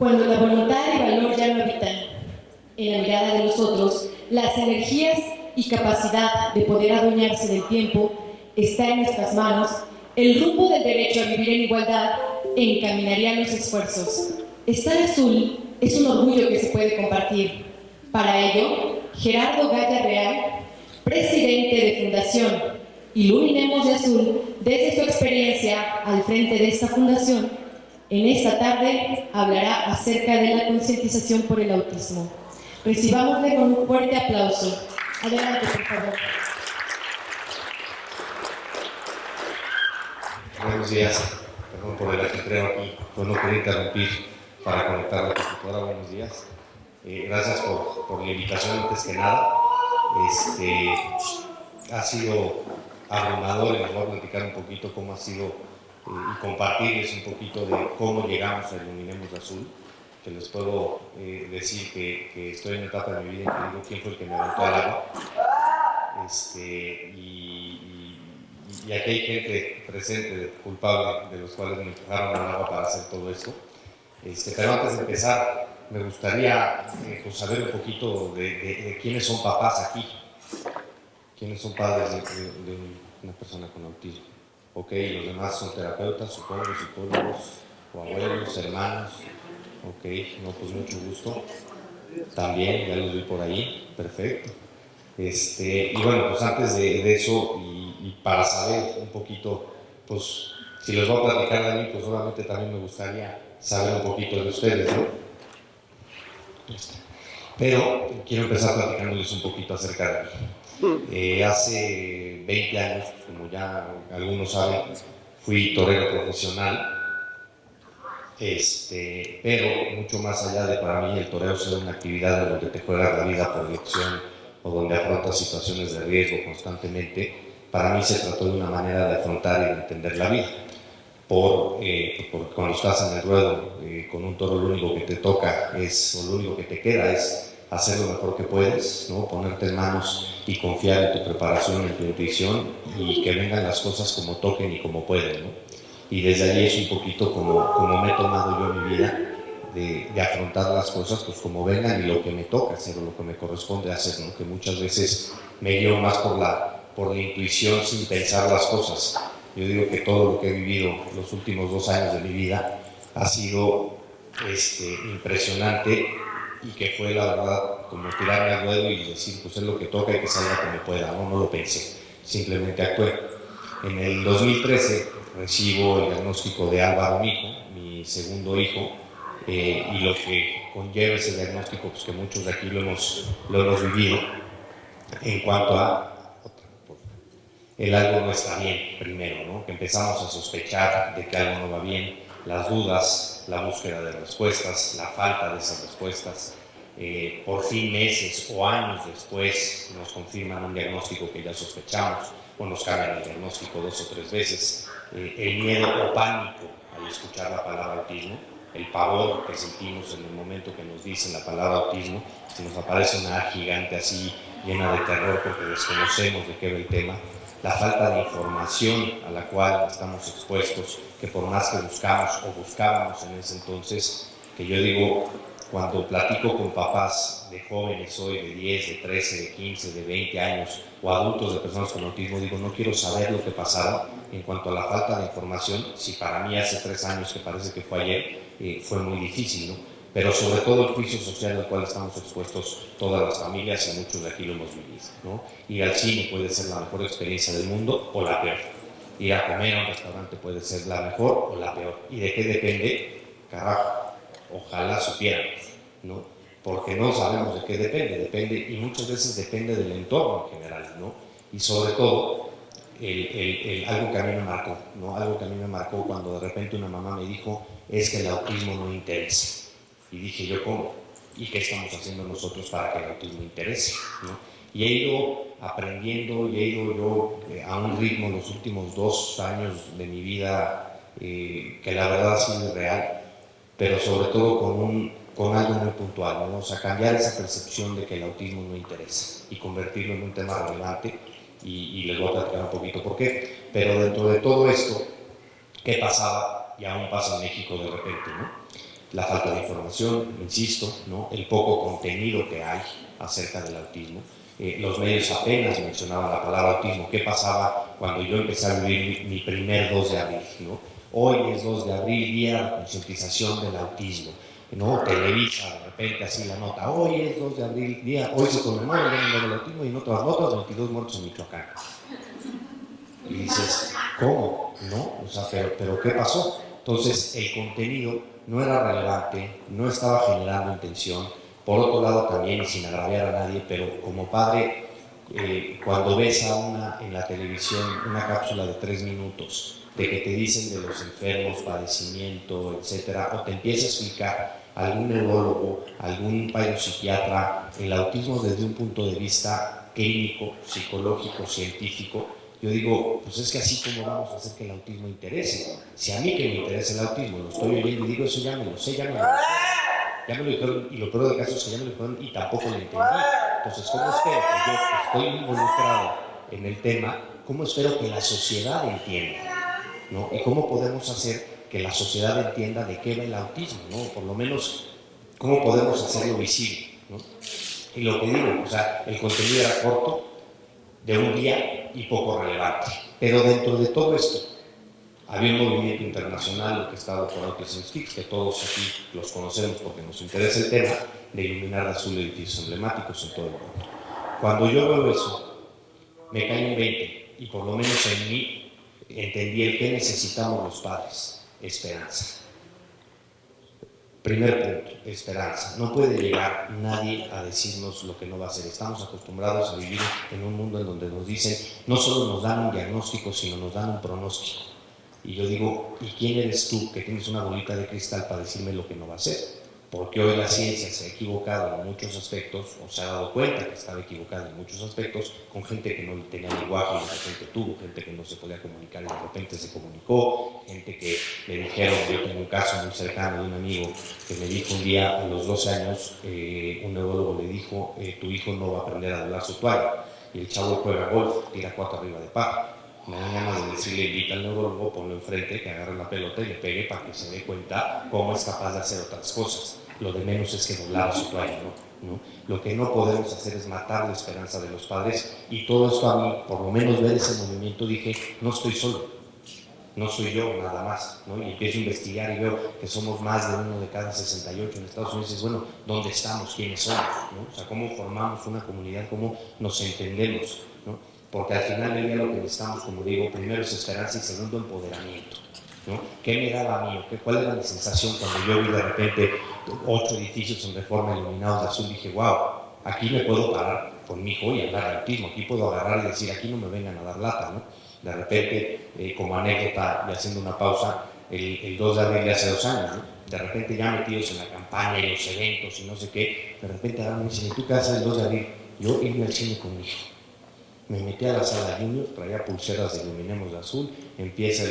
Cuando la voluntad y valor ya no habitan en la mirada de los otros, las energías y capacidad de poder adueñarse del tiempo está en nuestras manos, el rumbo del derecho a vivir en igualdad encaminaría los esfuerzos. Estar azul es un orgullo que se puede compartir. Para ello, Gerardo Gaya Real, presidente de Fundación Iluminemos de Azul, desde su experiencia al frente de esta fundación, en esta tarde hablará acerca de la concientización por el autismo. Recibámosle con un fuerte aplauso. Adelante, por favor. Buenos días, perdón por el ajetreo aquí, pues no quería interrumpir para conectar la computadora. Buenos días, gracias por la invitación antes que nada. Ha sido abrumador y les voy a platicar un poquito cómo ha sido y compartirles un poquito de cómo llegamos a Iluminemos de Azul, que les puedo decir que estoy en una etapa de mi vida en que digo quién fue el que me aventó al agua. Y aquí hay gente presente, culpable, de los cuales me empujaron al agua para hacer todo esto. Pero antes de empezar, me gustaría pues, saber un poquito de quiénes son papás aquí, quiénes son padres de una persona con autismo. Ok, los demás son terapeutas, supongo, psicólogos, o abuelos, hermanos. Ok, no, pues mucho gusto. También, ya los vi por ahí, perfecto. Y bueno, pues antes de eso y para saber un poquito, pues si les voy a platicar de mí, pues obviamente también me gustaría saber un poquito de ustedes, ¿no? Pero quiero empezar platicándoles un poquito acerca de mí. Hace 20 años, como ya algunos saben, fui torero profesional, pero mucho más allá de para mí el toreo ser una actividad en donde te juegas la vida por elección o donde afrontas situaciones de riesgo constantemente, para mí se trató de una manera de afrontar y de entender la vida. Porque cuando estás en el ruedo con un toro, lo único que te toca o lo único que te queda es hacer lo mejor que puedes, ¿no? Ponerte en manos y confiar en tu preparación, en tu intuición y que vengan las cosas como toquen y como pueden, ¿no? Y desde allí es un poquito como me he tomado yo mi vida de afrontar las cosas pues como vengan y lo que me toca hacer o lo que me corresponde hacer, ¿no? Que muchas veces me guío más por la intuición sin pensar las cosas. Yo digo que todo lo que he vivido los últimos 2 años de mi vida ha sido impresionante y que fue la verdad como tirarme al ruedo y decir pues es lo que toca y que salga como pueda, no lo pensé, simplemente actué. En el 2013 recibo el diagnóstico de Álvaro, mi segundo hijo, y lo que conlleva ese diagnóstico, pues que muchos de aquí lo hemos vivido, en cuanto a el algo no está bien primero, ¿no? Que empezamos a sospechar de que algo no va bien, las dudas, la búsqueda de respuestas, la falta de esas respuestas. Por fin meses o años después nos confirman un diagnóstico que ya sospechamos o nos cambian el diagnóstico 2 o 3 veces. El miedo o pánico al escuchar la palabra autismo, el pavor que sentimos en el momento que nos dicen la palabra autismo, se nos aparece una gigante así llena de terror porque desconocemos de qué va el tema. La falta de información a la cual estamos expuestos, que por más que buscamos o buscábamos en ese entonces, que yo digo, cuando platico con papás de jóvenes hoy de 10, de 13, de 15, de 20 años o adultos de personas con autismo, digo, no quiero saber lo que pasaron en cuanto a la falta de información, si para mí hace 3 años, que parece que fue ayer, fue muy difícil, ¿no? Pero sobre todo el juicio social al cual estamos expuestos todas las familias y muchos de aquí lo hemos vivido, ¿no? Ir al cine puede ser la mejor experiencia del mundo o la peor. Ir a comer a un restaurante puede ser la mejor o la peor. ¿Y de qué depende? Carajo, ojalá supiéramos, ¿no? Porque no sabemos de qué depende y muchas veces depende del entorno en general, ¿no? Y sobre todo, algo que a mí me marcó, ¿no? Algo que a mí me marcó cuando de repente una mamá me dijo, es que el autismo no interesa. Y dije yo, ¿cómo? ¿Y qué estamos haciendo nosotros para que el autismo interese, ¿no? Y he ido aprendiendo y he ido yo a un ritmo los últimos 2 años de mi vida que la verdad ha sido real, pero sobre todo con algo muy puntual, ¿no? O sea, cambiar esa percepción de que el autismo no interesa y convertirlo en un tema relevante y les voy a platicar un poquito por qué. Pero dentro de todo esto, ¿qué pasaba? Y aún pasa en México de repente, ¿no? la falta de información, insisto, ¿no? El poco contenido que hay acerca del autismo. Los medios apenas mencionaban la palabra autismo. ¿Qué pasaba cuando yo empecé a vivir mi primer 2 de abril? ¿No? Hoy es 2 de abril, día de la concientización del autismo. ¿No? Televisa, de repente así la nota, hoy es 2 de abril, hoy se conmemora el Día Mundial del Autismo, y en otras notas, 22 muertos en Michoacán. Y dices, ¿cómo? ¿No? O sea, pero ¿qué pasó? Entonces, el contenido no era relevante, no estaba generando intención. Por otro lado también, y sin agraviar a nadie, pero como padre, cuando ves en la televisión una cápsula de 3 minutos de que te dicen de los enfermos, padecimiento, etcétera, o te empieza a explicar algún neurólogo, algún psiquiatra, el autismo desde un punto de vista clínico, psicológico, científico, yo digo, pues es que así como vamos a hacer que el autismo interese. Si a mí que me interesa el autismo, lo estoy oyendo y digo, eso ya me lo sé, ya me lo dijeron, y lo peor del caso es que ya me lo dijeron y tampoco lo entendí. Entonces, ¿cómo espero que yo, que estoy involucrado en el tema, cómo espero que la sociedad entienda? ¿No? ¿Y cómo podemos hacer que la sociedad entienda de qué va el autismo? ¿No? Por lo menos, ¿cómo podemos hacerlo visible? ¿No? Y lo que digo, o sea, el contenido era corto, de un día y poco relevante. Pero dentro de todo esto, había un movimiento internacional orquestado por Autism Speaks, que todos aquí los conocemos porque nos interesa el tema, de iluminar de azul edificios emblemáticos en todo el mundo. Cuando yo veo eso, me cae un 20, y por lo menos en mí entendí el que necesitamos los padres: esperanza. Primer punto, esperanza. No puede llegar nadie a decirnos lo que no va a hacer. Estamos acostumbrados a vivir en un mundo en donde nos dicen, no solo nos dan un diagnóstico, sino nos dan un pronóstico. Y yo digo, ¿y quién eres tú que tienes una bolita de cristal para decirme lo que no va a hacer? Porque hoy la ciencia se ha equivocado en muchos aspectos, o se ha dado cuenta que estaba equivocada en muchos aspectos, con gente que no tenía lenguaje y de repente tuvo, gente que no se podía comunicar y de repente se comunicó, gente que le dijeron, yo tengo un caso muy cercano de un amigo que me dijo un día, a los 12 años, un neurólogo le dijo, tu hijo no va a aprender a doblar su toalla, y el chavo juega golf, tira 4 arriba de par. Me dan ganas de decirle, invita al neurólogo, ponlo enfrente, que agarre la pelota y le pegue para que se dé cuenta cómo es capaz de hacer otras cosas. Lo de menos es que doblar su toalla, ¿no? Lo que no podemos hacer es matar la esperanza de los padres, y todo esto a mí, por lo menos ver ese movimiento, dije, no estoy solo, no soy yo nada más, ¿no? Y empiezo a investigar y veo que somos más de 1 de cada 68 en Estados Unidos. Y dices, bueno, ¿dónde estamos? ¿Quiénes somos? ¿No? O sea, ¿cómo formamos una comunidad? ¿Cómo nos entendemos? ¿No? Porque al final del día lo que necesitamos, como digo, primero es esperanza y segundo, empoderamiento, ¿no? ¿Qué me daba a mí? ¿Cuál era mi sensación cuando yo vi de repente 8 edificios en Reforma iluminados de azul? Dije, wow, aquí me puedo parar con mi hijo y hablar de autismo, aquí puedo agarrar y decir, aquí no me vengan a dar lata, ¿no? De repente, como anécdota y haciendo una pausa, el 2 de abril de hace 2 años, ¿no? De repente ya metidos en la campaña y los eventos y no sé qué, de repente ahora me dicen, ¿tú qué haces el 2 de abril? Yo irme al cine con mi hijo. Me metí a la sala junior, traía pulseras de Iluminemos de azul, empieza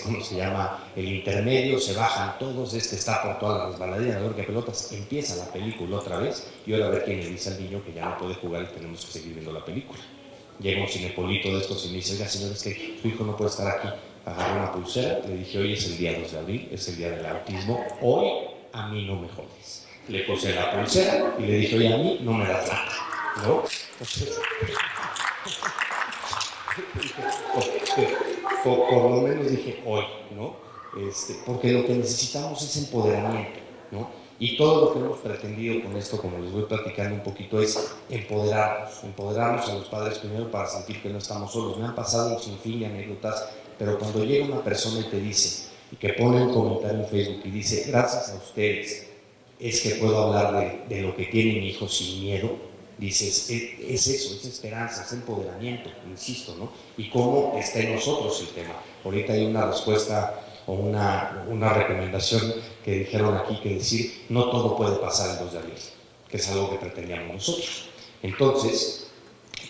¿cómo se llama? El intermedio, se bajan todos, está por todas las resbaladillas, de pelotas, empieza la película otra vez, y ahora a ver quién le dice al niño que ya no puede jugar y tenemos que seguir viendo la película. Llega un cinepolito de estos y me dice, oiga señor, es que su hijo no puede estar aquí. Agarré una pulsera, le dije, hoy es el día 2 de abril, es el día del autismo, hoy a mí no me jodes. Le puse la pulsera y le dije, oye, a mí no me das lata, ¿no? Entonces, por lo menos dije hoy, ¿no? Porque lo que necesitamos es empoderamiento, ¿no? Y todo lo que hemos pretendido con esto, como les voy platicando un poquito, es empoderarnos a los padres primero para sentir que no estamos solos. Me han pasado un sinfín de anécdotas, pero cuando llega una persona y te dice, y que pone un comentario en Facebook y dice, gracias a ustedes es que puedo hablar de lo que tiene mi hijo sin miedo, dices, es eso, es esperanza, es empoderamiento, insisto, ¿no? Y cómo está en nosotros el tema. Ahorita hay una respuesta o una recomendación que dijeron aquí, que decir, no todo puede pasar el 2 de abril, que es algo que pretendíamos nosotros. Entonces,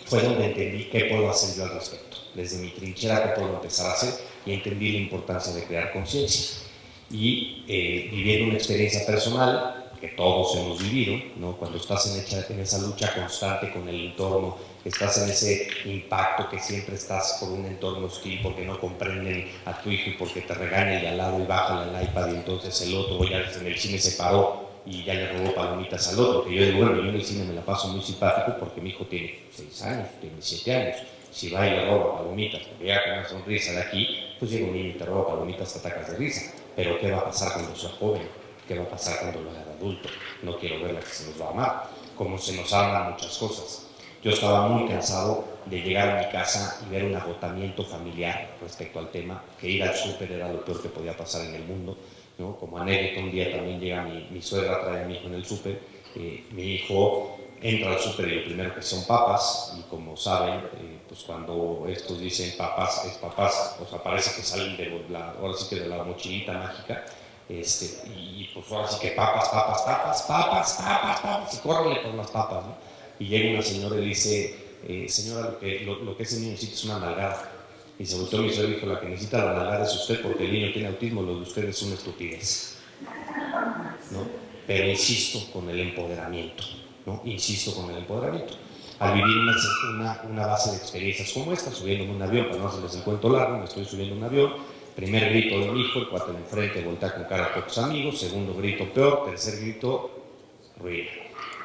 fue donde entendí qué puedo hacer yo al respecto. Desde mi trinchera, qué puedo empezar a hacer, y entendí la importancia de crear conciencia. Y viviendo una experiencia personal, que todos hemos vivido, ¿no? Cuando estás en esa lucha constante con el entorno, estás en ese impacto, que siempre estás por un entorno hostil porque no comprenden a tu hijo y porque te regaña el de al lado y baja el iPad y entonces el otro ya en el cine se paró y ya le robó palomitas al otro, que yo digo, bueno, yo en el cine me la paso muy simpático porque mi hijo tiene 6 años, tiene 7 años, si va y le roba palomitas, porque ya con una sonrisa de aquí, pues llega un niño y te roba palomitas, te atacas de risa, pero ¿qué va a pasar cuando sea joven? ¿Qué va a pasar cuando lo haga adulto? No quiero ver la que se nos va a amar, como se nos arman muchas cosas. Yo estaba muy cansado de llegar a mi casa y ver un agotamiento familiar respecto al tema, que ir al súper era lo peor que podía pasar en el mundo, ¿no? Como anécdota, un día también llega mi suegra, trae a mi hijo en el súper, mi hijo entra al súper y lo primero que son papas, y como saben, pues cuando estos dicen papas, es papas, pues parece que salen ahora sí que de la mochilita mágica, y pues ahora sí que papas, y córrele por las papas, ¿no? Y llega una señora y le dice, señora, lo que ese niño necesita es una nalgada. Y se volteó mi suegro y dijo, la que necesita la nalgada es usted porque el niño tiene autismo, lo de usted es una estupidez, ¿no? Pero insisto con el empoderamiento, ¿no? Insisto con el empoderamiento. Al vivir una base de experiencias como esta, subiendo un avión, para no hacerles el cuento largo, me estoy subiendo un avión, primer grito de mi hijo, el cuate de enfrente voltea con cara a pocos amigos, segundo grito peor, tercer grito, ruido.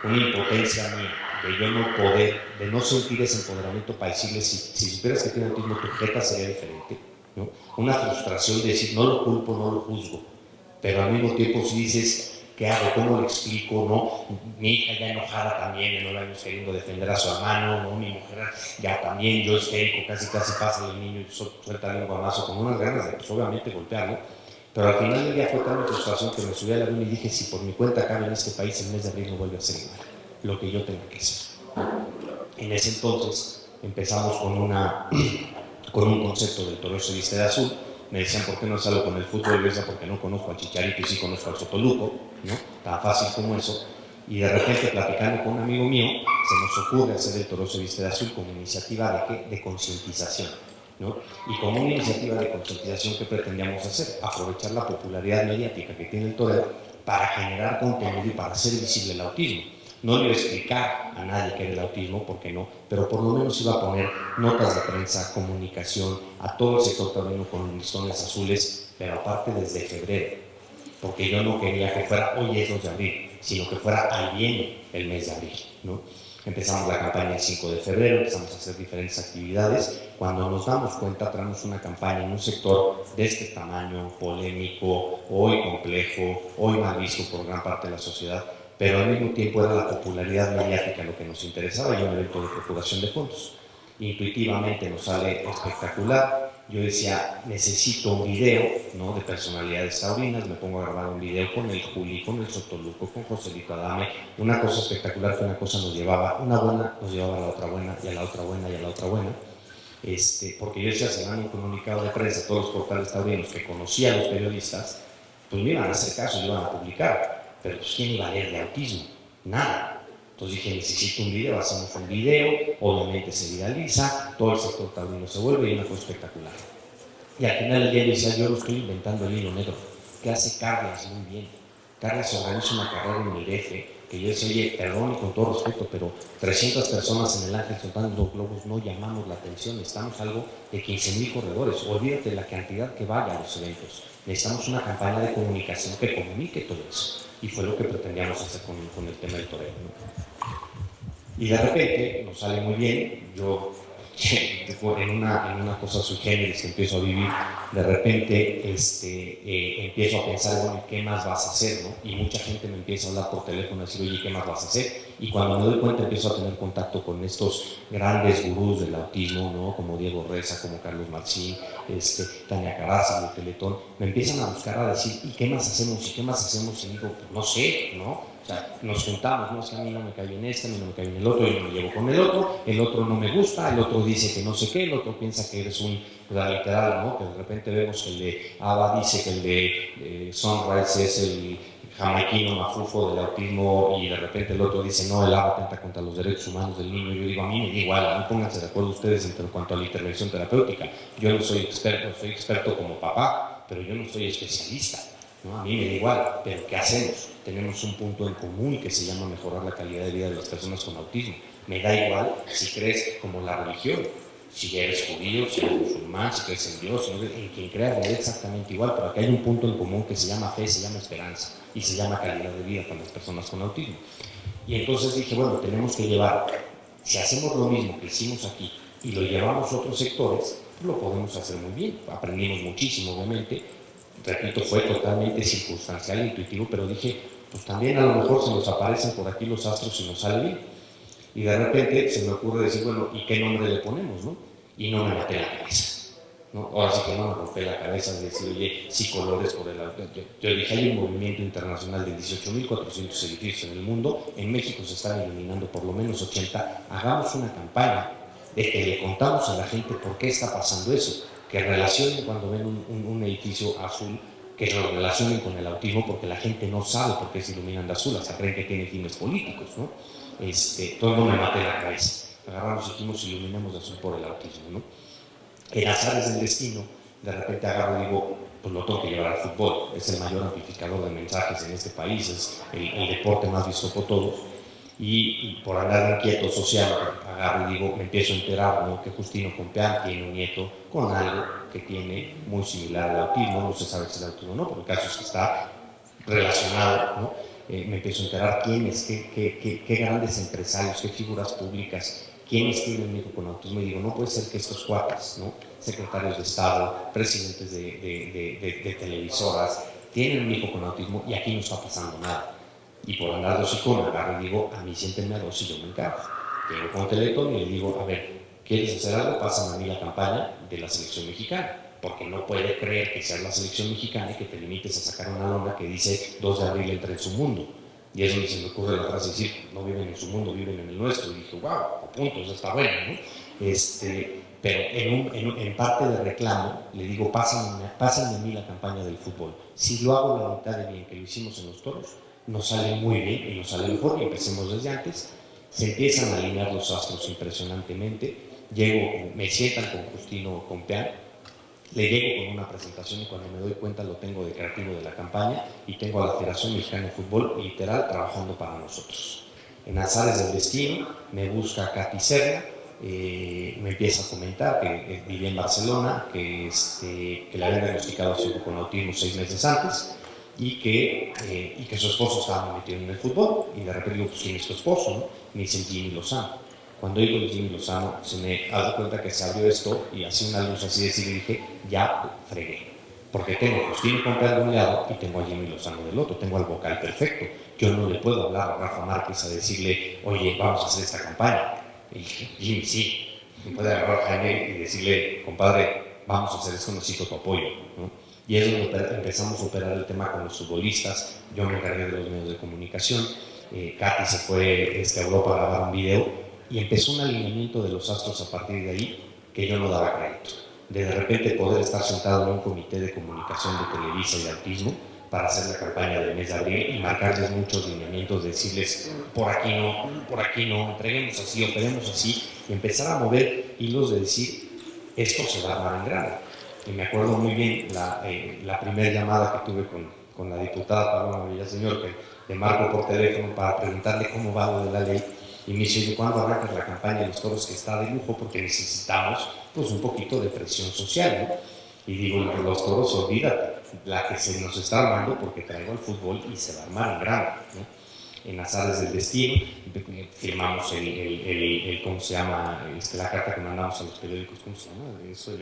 Una impotencia mía, de yo no poder, de no sentir ese empoderamiento para decirle, si supieras que tiene autismo, tu jeta sería diferente, ¿no? Una frustración de decir, no lo culpo, no lo juzgo, pero al mismo tiempo si dices, ¿qué hago? ¿Cómo le explico? ¿No? Mi hija ya enojada también, en 9 años queriendo defender a su hermano, ¿no? Mi mujer ya también, yo histérico, casi pasa el niño y suelta un guamazo con unas ganas de, pues obviamente, golpearlo. Pero al final del día fue tal mi frustración que me subí al avión y dije, si por mi cuenta cabe en este país, el mes de abril no vuelve a ser igual, lo que yo tenga que hacer. En ese entonces empezamos con un concepto del toreo se viste de azul. Me decían, ¿por qué no salgo con el fútbol? Yo decía, porque no conozco al Chicharito y sí conozco al Sotoluco, ¿no? Tan fácil como eso. Y de repente, platicando con un amigo mío, se nos ocurre hacer el toreo se viste de azul como iniciativa de concientización, ¿no? Y como una iniciativa de concientización, ¿qué pretendíamos hacer? Aprovechar la popularidad mediática que tiene el toreo para generar contenido y para hacer visible el autismo. No le iba a explicar a nadie qué era el autismo, porque no, pero por lo menos iba a poner notas de prensa, comunicación, a todo el sector taurino con listones azules, pero aparte desde febrero, porque yo no quería que fuera hoy es 2 de abril, sino que fuera ahí viene el mes de abril, ¿no? Empezamos la campaña el 5 de febrero, empezamos a hacer diferentes actividades. Cuando nos damos cuenta, traemos una campaña en un sector de este tamaño, polémico, hoy complejo, hoy mal visto por gran parte de la sociedad, pero al mismo tiempo era la popularidad mediática lo que nos interesaba y un evento de procuración de fondos. Intuitivamente nos sale espectacular. Yo decía, necesito un video, ¿no?, de personalidades taurinas. Me pongo a grabar un video con el Juli, con el Sotoluco, con Joselito Adame. Una cosa espectacular, que una cosa nos llevaba, una buena nos llevaba a la otra buena, y a la otra buena, y a la otra buena. Porque yo decía, se dan un comunicado de prensa a todos los portales taurinos que conocía a los periodistas, pues me iban a hacer caso, me iban a publicar. Pero pues, ¿quién iba a leer de autismo? Nada. Entonces dije, necesito un video, hacemos un video, obviamente se viraliza, todo el sector taurino se vuelve y una cosa espectacular. Y al final del día decía, yo lo estoy inventando el hilo negro, que hace Carlas muy bien. Carlas organiza una carrera en el DF, que yo decía, oye, perdón y con todo respeto, pero 300 personas en el Ángel soltando los globos no llamamos la atención, necesitamos algo de 15,000 corredores, olvídate de la cantidad que vaya a los eventos, necesitamos una campaña de comunicación que comunique todo eso. Y fue lo que pretendíamos hacer con el tema del toreo, ¿no? Y de repente nos sale muy bien. Yo en una cosa sui generis que empiezo a vivir, de repente empiezo a pensar, bueno, ¿qué más vas a hacer, no? Y mucha gente me empieza a hablar por teléfono y decir, oye, ¿qué más vas a hacer? Y cuando me doy cuenta empiezo a tener contacto con estos grandes gurús del autismo, ¿no?, como Diego Reza, como Carlos Marchín, Tania Caraza, de Teletón. Me empiezan a buscar a decir, ¿y qué más hacemos? ¿Y qué más hacemos? Y digo, pues no sé, ¿no? O sea, nos juntamos, ¿no? Es que a mí no me cayó en este, a mí no me cayó en el otro, yo me llevo con el otro no me gusta, el otro dice que no sé qué, el otro piensa que eres un literal, ¿no? Que de repente vemos que el de ABBA dice que el de Sunrise es el jamaiquino mafufo del autismo, y de repente el otro dice, no, el ABBA atenta contra los derechos humanos del niño. Yo digo, a mí me da igual, a mí pónganse de acuerdo ustedes en cuanto a la intervención terapéutica. Yo no soy experto, soy experto como papá, pero yo no soy especialista. ¿no? A mí me da igual, pero ¿qué hacemos? Tenemos un punto en común que se llama mejorar la calidad de vida de las personas con autismo. Me da igual si crees como la religión, si eres judío, si eres musulmán, si crees en Dios, en quien creas, me da exactamente igual, pero aquí hay un punto en común que se llama fe, se llama esperanza y se llama calidad de vida con las personas con autismo. Y entonces dije, bueno, tenemos que llevar, si hacemos lo mismo que hicimos aquí y lo llevamos a otros sectores, pues lo podemos hacer muy bien. Aprendimos muchísimo, obviamente. Repito, fue totalmente circunstancial e intuitivo, pero dije, pues también a lo mejor se nos aparecen por aquí los astros y nos sale bien. Y de repente se me ocurre decir, bueno, ¿y qué nombre le ponemos, no? Y no me maté la cabeza, ¿no? Ahora sí que no me rompí la cabeza de decir, oye, si colores por el... Yo dije, hay un movimiento internacional de 18.400 edificios en el mundo, en México se están iluminando por lo menos 80, hagamos una campaña de que le contamos a la gente por qué está pasando eso, que relacionen cuando ven un edificio azul, que lo relacionen con el autismo, porque la gente no sabe por qué se iluminan de azul, hasta creen que tiene fines políticos, ¿no? Todo no me maté la cabeza. Agarramos y dijimos, iluminemos de azul por el autismo, ¿no? En azares del destino, de repente agarro y digo, pues lo tengo que llevar al fútbol. Es el mayor amplificador de mensajes en este país, es el deporte más visto por todos. Y por andar de inquieto social, agarro y digo, me empiezo a enterar, ¿no? Que Justino Compeán tiene un nieto con algo que tiene muy similar al autismo. No se sabe si es autismo o no, pero el caso es que está relacionado, ¿no? Me empiezo a enterar quiénes, qué grandes empresarios, qué figuras públicas, quiénes tienen un hijo con autismo, y digo, no puede ser que estos cuates, ¿no? Secretarios de Estado, presidentes de televisoras, tienen un hijo con autismo y aquí no está pasando nada. Y por andar de hocicón, agarro y digo, a mí siéntenme a dos y yo me encargo. Llego con Teletón y le digo, a ver, ¿quieres hacer algo? Pásame a mí la campaña de la selección mexicana. Porque no puede creer que sea la selección mexicana y que te limites a sacar una lona que dice 2 de abril entra en su mundo. Y es donde se me ocurre la frase decir, no viven en su mundo, viven en el nuestro. Y dije, wow, punto, eso está bueno, ¿no? Pero en parte de reclamo, le digo, pásenme a mí la campaña del fútbol. Si lo hago la mitad de bien que lo hicimos en los toros, nos sale muy bien y nos sale mejor, y empecemos desde antes. Se empiezan a alinear los astros impresionantemente. Llego, me sientan con Justino Compeán, le llego con una presentación y cuando me doy cuenta lo tengo de creativo de la campaña y tengo a la Federación Mexicana de Fútbol literal trabajando para nosotros. En azares del destino me busca Katy Serna, me empieza a comentar que vivía en Barcelona, que le habían diagnosticado a su hijo con autismo 6 meses antes y que su esposo estaba metido en el fútbol. Y de repente digo, pues ¿quién es tu esposo? ¿No? Me dice Jimmy Lozano. Cuando digo Jimmy Lozano, se me ha dado cuenta que se abrió esto y así una luz así de decir, y dije, ya fregué. Porque tengo Justino Compeán de un lado y tengo a Jimmy Lozano del otro, tengo al vocal perfecto. Yo no le puedo hablar a Rafa Márquez a decirle, oye, vamos a hacer esta campaña. Y dije, Jimmy, sí. Me puede agarrar a Jaime y decirle, compadre, vamos a hacer esto, necesito tu apoyo, ¿no? Y es donde empezamos a operar el tema con los futbolistas. Yo me encargué de los medios de comunicación. Katy se fue a Europa a grabar un video. Y empezó un alineamiento de los astros a partir de ahí que yo no daba crédito. De repente poder estar sentado en un comité de comunicación de Televisa y de autismo para hacer la campaña del mes de abril y marcarles muchos lineamientos, decirles por aquí no, entreguemos así, operemos así, y empezar a mover hilos de decir, esto se va a armar en grande. Y me acuerdo muy bien la primera llamada que tuve con la diputada Paloma Villaseñor, que le marco por teléfono para preguntarle cómo va lo de la ley. Y me dice, oye, ¿cuándo arrancas la campaña de los toros, que está de lujo? Porque necesitamos pues un poquito de presión social, ¿no? Y digo, los toros, olvídate, la que se nos está armando, porque traigo el fútbol y se va a armar en grande, ¿no? En azares del destino, firmamos ¿cómo se llama? La carta que mandamos a los periódicos, ¿cómo se llama? Eso, el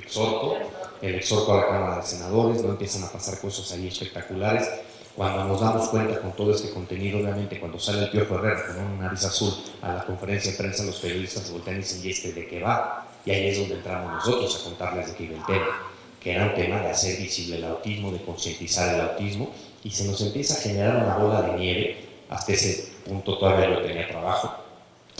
exhorto a la Cámara de Senadores, ¿no? Empiezan a pasar cosas ahí espectaculares. Cuando nos damos cuenta con todo este contenido, obviamente cuando sale el Piojo Herrera con una nariz azul a la conferencia de prensa, los periodistas se voltean y dicen, ¿y de qué va? Y ahí es donde entramos nosotros a contarles de qué iba el tema, que era un tema de hacer visible el autismo, de concientizar el autismo, y se nos empieza a generar una bola de nieve. Hasta ese punto todavía yo tenía trabajo,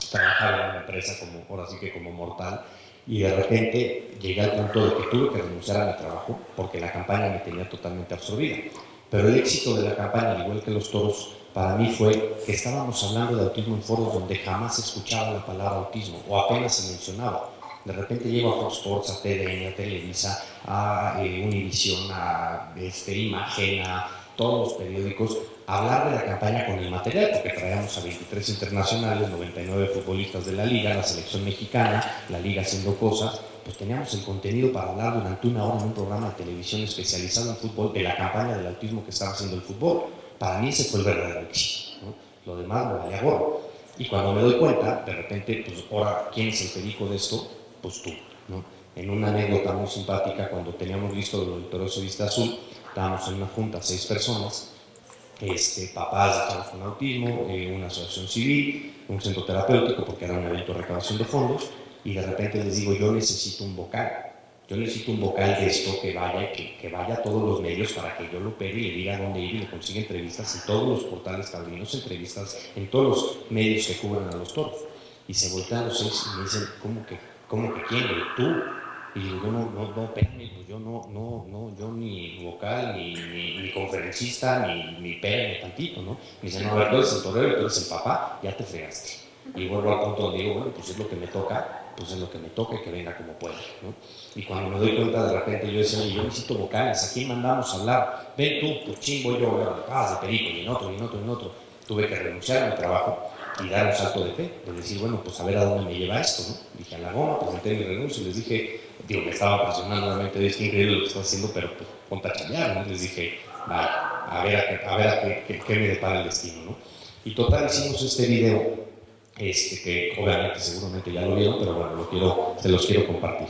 trabajaba en una empresa ahora sí que como mortal, y de repente llegué al punto de que tuve que renunciar a mi trabajo porque la campaña me tenía totalmente absorbida. Pero el éxito de la campaña, al igual que los toros, para mí fue que estábamos hablando de autismo en foros donde jamás se escuchaba la palabra autismo o apenas se mencionaba. De repente llego a Fox Sports, a TDN, a Televisa, a Univisión, a Imagen, todos los periódicos, hablar de la campaña con el material, porque traíamos a 23 internacionales, 99 futbolistas de la liga, la selección mexicana, la liga haciendo cosas, pues teníamos el contenido para hablar durante una hora en un programa de televisión especializado en fútbol de la campaña del autismo que estaba haciendo el fútbol. Para mí ese fue el verdadero éxito, ¿no? Lo demás me valía gorro. Y cuando me doy cuenta, de repente, pues ahora, ¿quién es el perico de esto? Pues tú, ¿no? En una anécdota muy simpática, cuando teníamos listo lo del Victorioso Vista Azul, estábamos en una junta, 6 personas, papás de chavos con autismo, una asociación civil, un centro terapéutico, porque era un evento de recaudación de fondos, y de repente les digo, yo necesito un vocal. Yo necesito un vocal de esto que vaya a todos los medios para que yo lo pegue y le diga dónde ir y le consiga entrevistas en todos los portales taurinos, entrevistas en todos los medios que cubren a los toros. Y se voltean los 6 y me dicen, ¿cómo que quién? ¿Tú? Y digo, no, espérame, pues yo ni vocal, ni conferencista, ni pégame tantito, ¿no? Me dicen, no, a ver, tú eres el torero, tú eres el papá, ya te fregaste. Y vuelvo al punto donde digo, bueno, pues es lo que me toca, pues es lo que me toca y que venga como pueda, ¿no? Y cuando me doy cuenta, de repente yo decía, oye, yo necesito vocales, ¿a quién mandamos a hablar? Ven tú, pues chingo yo, de perico, y en otro. Tuve que renunciar a mi trabajo y dar un salto de fe, de decir, bueno, pues a ver a dónde me lleva esto, ¿no? Dije, a la goma, presenté mi renuncio y les dije, me estaba presionando nuevamente, es increíble lo que estás haciendo, pero pues ponte a chambear, ¿no? Les dije, vale, a ver qué me depara el destino, ¿no? Y total, hicimos este video, que obviamente seguramente ya lo vieron, pero bueno, se los quiero compartir.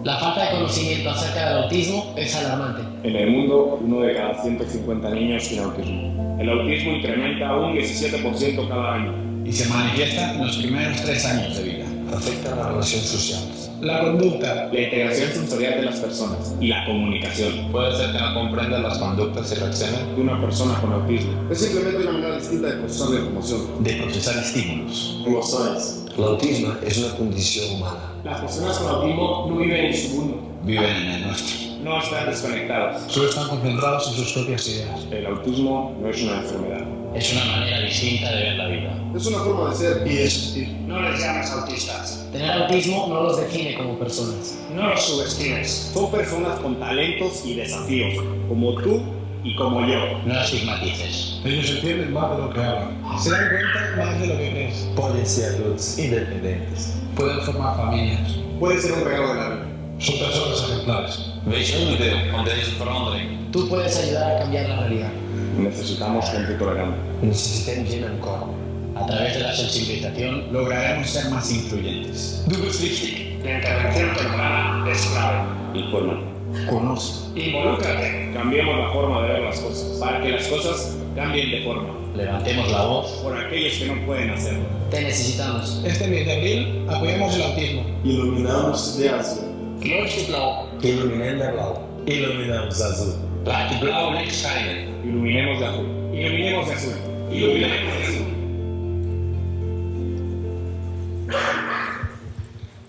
La falta de conocimiento acerca del autismo es alarmante. En el mundo, 1 de cada 150 niños tiene autismo. El autismo incrementa un 17% cada año. Y se manifiesta en los primeros 3 años de vida. Afecta a las relaciones sociales, la conducta, la integración sensorial de las personas y la comunicación. Puede ser que no comprenda las conductas y reacciones de una persona con autismo. Es simplemente una manera distinta de procesar la información, de procesar estímulos, emociones. El autismo es una condición humana. Las personas con autismo no viven en su mundo, viven en el nuestro. No están desconectados, solo están concentrados en sus propias ideas. El autismo no es una enfermedad. Es una manera distinta de ver la vida. Es una forma de ser y de sentir. No les llames autistas. Tener autismo no los define como personas. No los subestimes. Son personas con talentos y desafíos, como tú y como yo. No estigmatices. Ellos entienden más de lo que hablan. Se dan cuenta más de lo que crees. Pueden ser adultos independientes. Pueden formar familias. puede ser un regalo de la vida. Son personas ejemplares. Wees onderdeel van deze verandering. Tú puedes ayudar a cambiar la realidad. Necesitamos gente tolerante. Necessitem gent amb cor. A través de la sensibilización lograremos ser más influyentes. Du bist wichtig. La intervención temprana es clave. Informa. Conoce. Involúcrate. Cambiemos la forma de ver las cosas, para que las cosas cambien de forma. Levantemos la voz Por aquellos que no pueden hacerlo. Te necesitamos. Este mes de abril apoyamos el autismo. Iluminamos de azul. Leucht blau. Iluminem de blau. Iluminamos azul. Laat je blauw licht schijnen. Iluminemos de azul. Iluminemos de azul. Iluminemos de azul.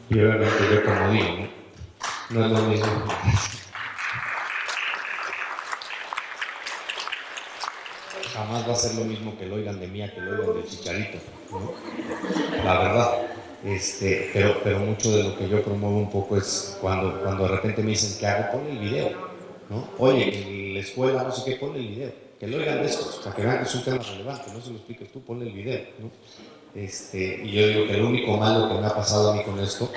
Y obviamente yo como digo, no es lo mismo. Jamás va a ser lo mismo que lo oigan de mí a que lo oigan del Chicharito, ¿no? La verdad. Pero mucho de lo que yo promuevo un poco es cuando de repente me dicen ¿qué hago? Ponle el video, ¿no? Oye, en la escuela no sé qué, ponle el video, que lo oigan de estos, para que vean que es un tema relevante, no se lo expliques tú, ponle el video, ¿no? Y yo digo que lo único malo que me ha pasado a mí con esto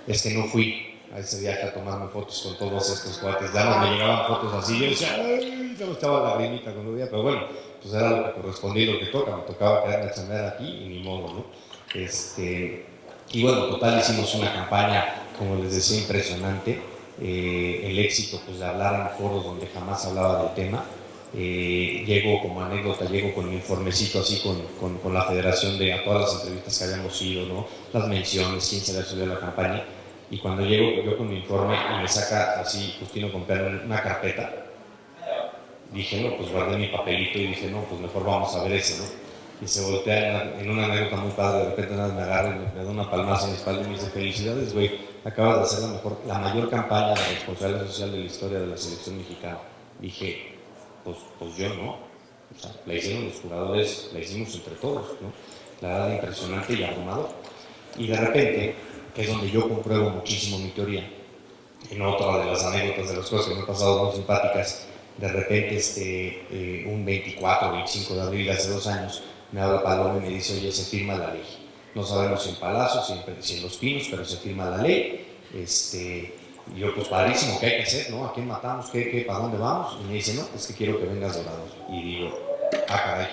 es que no fui a ese viaje a tomarme fotos con todos estos cuates, ya no me llegaban fotos así, yo decía, ¡ay! Se me estaba la lagrimita cuando veía, pero bueno, pues era lo que correspondía y lo que toca, me tocaba quedarme a chambear aquí y ni modo, ¿no? Y bueno, total hicimos una campaña, como les decía, impresionante, el éxito pues de hablar en foros donde jamás hablaba del tema. Llego como anécdota, llego con mi informecito así con la federación de a todas las entrevistas que habíamos ido, ¿no? Las menciones, quién se había subido a la campaña, y cuando llego yo con mi informe y me saca así Justino Compeán una carpeta, dije, no, pues guardé mi papelito y dije, no, pues mejor vamos a ver ese, ¿no? Y se voltea en una anécdota muy padre, de repente nada me agarra y me da una palmaza en la espalda y me dice, felicidades, güey, acabas de hacer la mayor campaña de responsabilidad social de la historia de la selección mexicana. Dije, pues yo no, o sea, la hicieron los jugadores, la hicimos entre todos, ¿no? La verdad impresionante y abrumador. Y de repente, que es donde yo compruebo muchísimo mi teoría, en otra de las anécdotas de las cosas que me han pasado muy simpáticas, De repente, un 24 o 25 de abril, hace 2 años, me habla Paloma y me dice, oye, se firma la ley. No sabemos si en Palacio, si en Los Pinos, pero se firma la ley. Y yo, pues padrísimo, ¿qué hay que hacer? ¿No? ¿A quién matamos? ¿Para dónde vamos? Y me dice, no, es que quiero que vengas de orador. Y digo, ah, caray.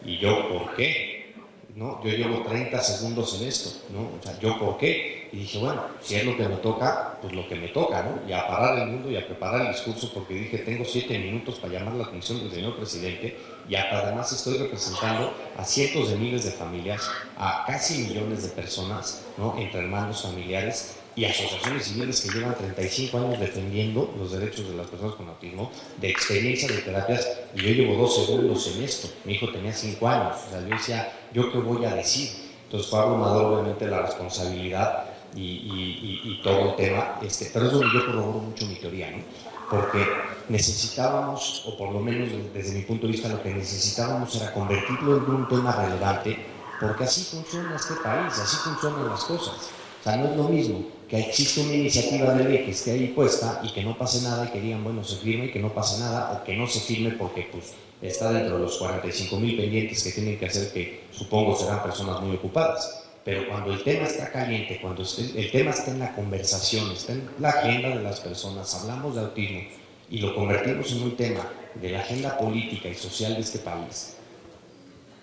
Y yo, ¿por qué? ¿No? Yo llevo 30 segundos en esto, ¿no? O sea, ¿yo por qué? Y dije, bueno, si es lo que me toca, pues lo que me toca, ¿no? Y a parar el mundo y a preparar el discurso, porque dije, tengo 7 minutos para llamar la atención del señor presidente, y además estoy representando a cientos de miles de familias, a casi millones de personas, ¿no? Entre hermanos, familiares y asociaciones civiles que llevan 35 años defendiendo los derechos de las personas con autismo, de experiencia de terapias, y yo llevo 2 segundos en esto. Mi hijo tenía 5 años, o sea, yo decía, ¿yo qué voy a decir? Entonces fue abrumador, obviamente, la responsabilidad y todo el tema, pero es donde yo corroboro mucho mi teoría, ¿no? Porque necesitábamos, o por lo menos desde mi punto de vista, lo que necesitábamos era convertirlo en un tema relevante, porque así funciona este país, así funcionan las cosas. O sea, no es lo mismo que existe una iniciativa de ley que esté ahí puesta y que no pase nada y que digan, bueno, se firme y que no pase nada, o que no se firme porque pues está dentro de los 45,000 pendientes que tienen que hacer, que supongo serán personas muy ocupadas. Pero cuando el tema está caliente, cuando el tema está en la conversación, está en la agenda de las personas, hablamos de autismo y lo convertimos en un tema de la agenda política y social de este país,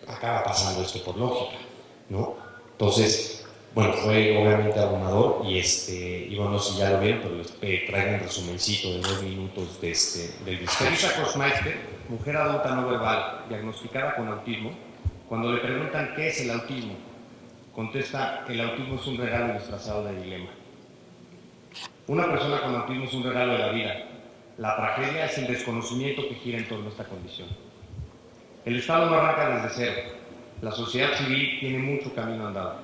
acaba pasando esto por lógica, ¿no? Entonces, bueno, fue obviamente abrumador y bueno, no sé si ya lo vieron, pero les traigo un resumencito de 2 minutos del discurso. Teresa Kosmeister, mujer adulta no verbal, diagnosticada con autismo, cuando le preguntan qué es el autismo, contesta, el autismo es un regalo disfrazado de dilema. Una persona con autismo es un regalo de la vida. La tragedia es el desconocimiento que gira en torno a esta condición. El Estado no arranca desde cero. La sociedad civil tiene mucho camino andado.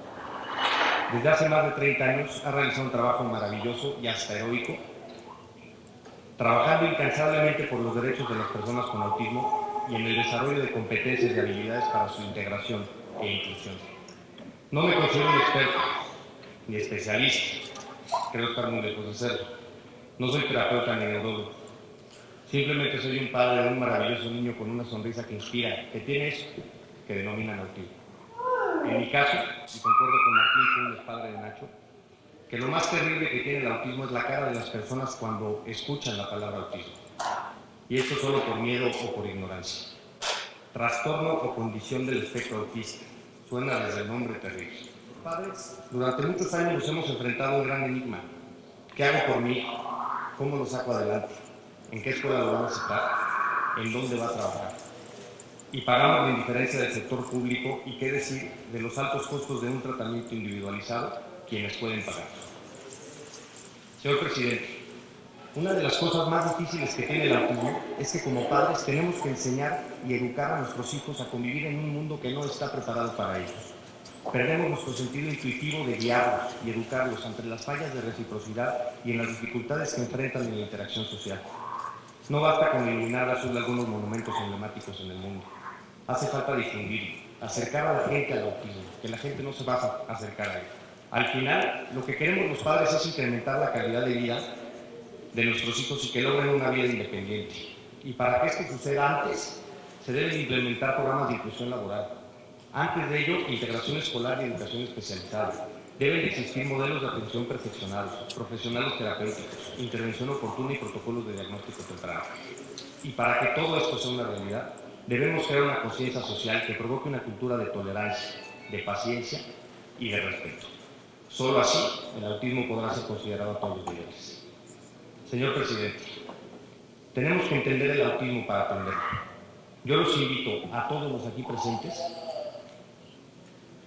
Desde hace más de 30 años ha realizado un trabajo maravilloso y hasta heroico, trabajando incansablemente por los derechos de las personas con autismo y en el desarrollo de competencias y habilidades para su integración e inclusión. No me considero un experto ni especialista, creo estar muy lejos de serlo. No soy terapeuta ni neurólogo. Simplemente soy un padre de un maravilloso niño con una sonrisa que inspira, que tiene eso que denominan autismo. En mi caso, y concuerdo con Martín Funes, padre de Nacho, que lo más terrible que tiene el autismo es la cara de las personas cuando escuchan la palabra autismo. Y esto solo por miedo o por ignorancia. Trastorno o condición del espectro autista. Suena desde el nombre terrible. Los padres, durante muchos años nos hemos enfrentado a un gran enigma. ¿Qué hago por mí? ¿Cómo lo saco adelante? ¿En qué escuela lo van a aceptar? ¿En dónde va a trabajar? Y pagamos la indiferencia del sector público y qué decir de los altos costos de un tratamiento individualizado, quienes pueden pagar. Señor presidente, una de las cosas más difíciles que tiene el autismo es que como padres tenemos que enseñar y educar a nuestros hijos a convivir en un mundo que no está preparado para ellos. Perdemos nuestro sentido intuitivo de guiarlos y educarlos ante las fallas de reciprocidad y en las dificultades que enfrentan en la interacción social. No basta con iluminar azul de algunos monumentos emblemáticos en el mundo. Hace falta difundir, acercar a la gente al autismo, que la gente no se va a acercar a él. Al final, lo que queremos los padres es incrementar la calidad de vida de nuestros hijos y que logren una vida independiente. Y para que esto suceda antes, se deben implementar programas de inclusión laboral. Antes de ello, integración escolar y educación especializada. Deben existir modelos de atención perfeccionados, profesionales terapéuticos, intervención oportuna y protocolos de diagnóstico temprano. Y para que todo esto sea una realidad, debemos crear una conciencia social que provoque una cultura de tolerancia, de paciencia y de respeto. Solo así el autismo podrá ser considerado a todos los niveles. Señor presidente, tenemos que entender el autismo para atenderlo. Yo los invito a todos los aquí presentes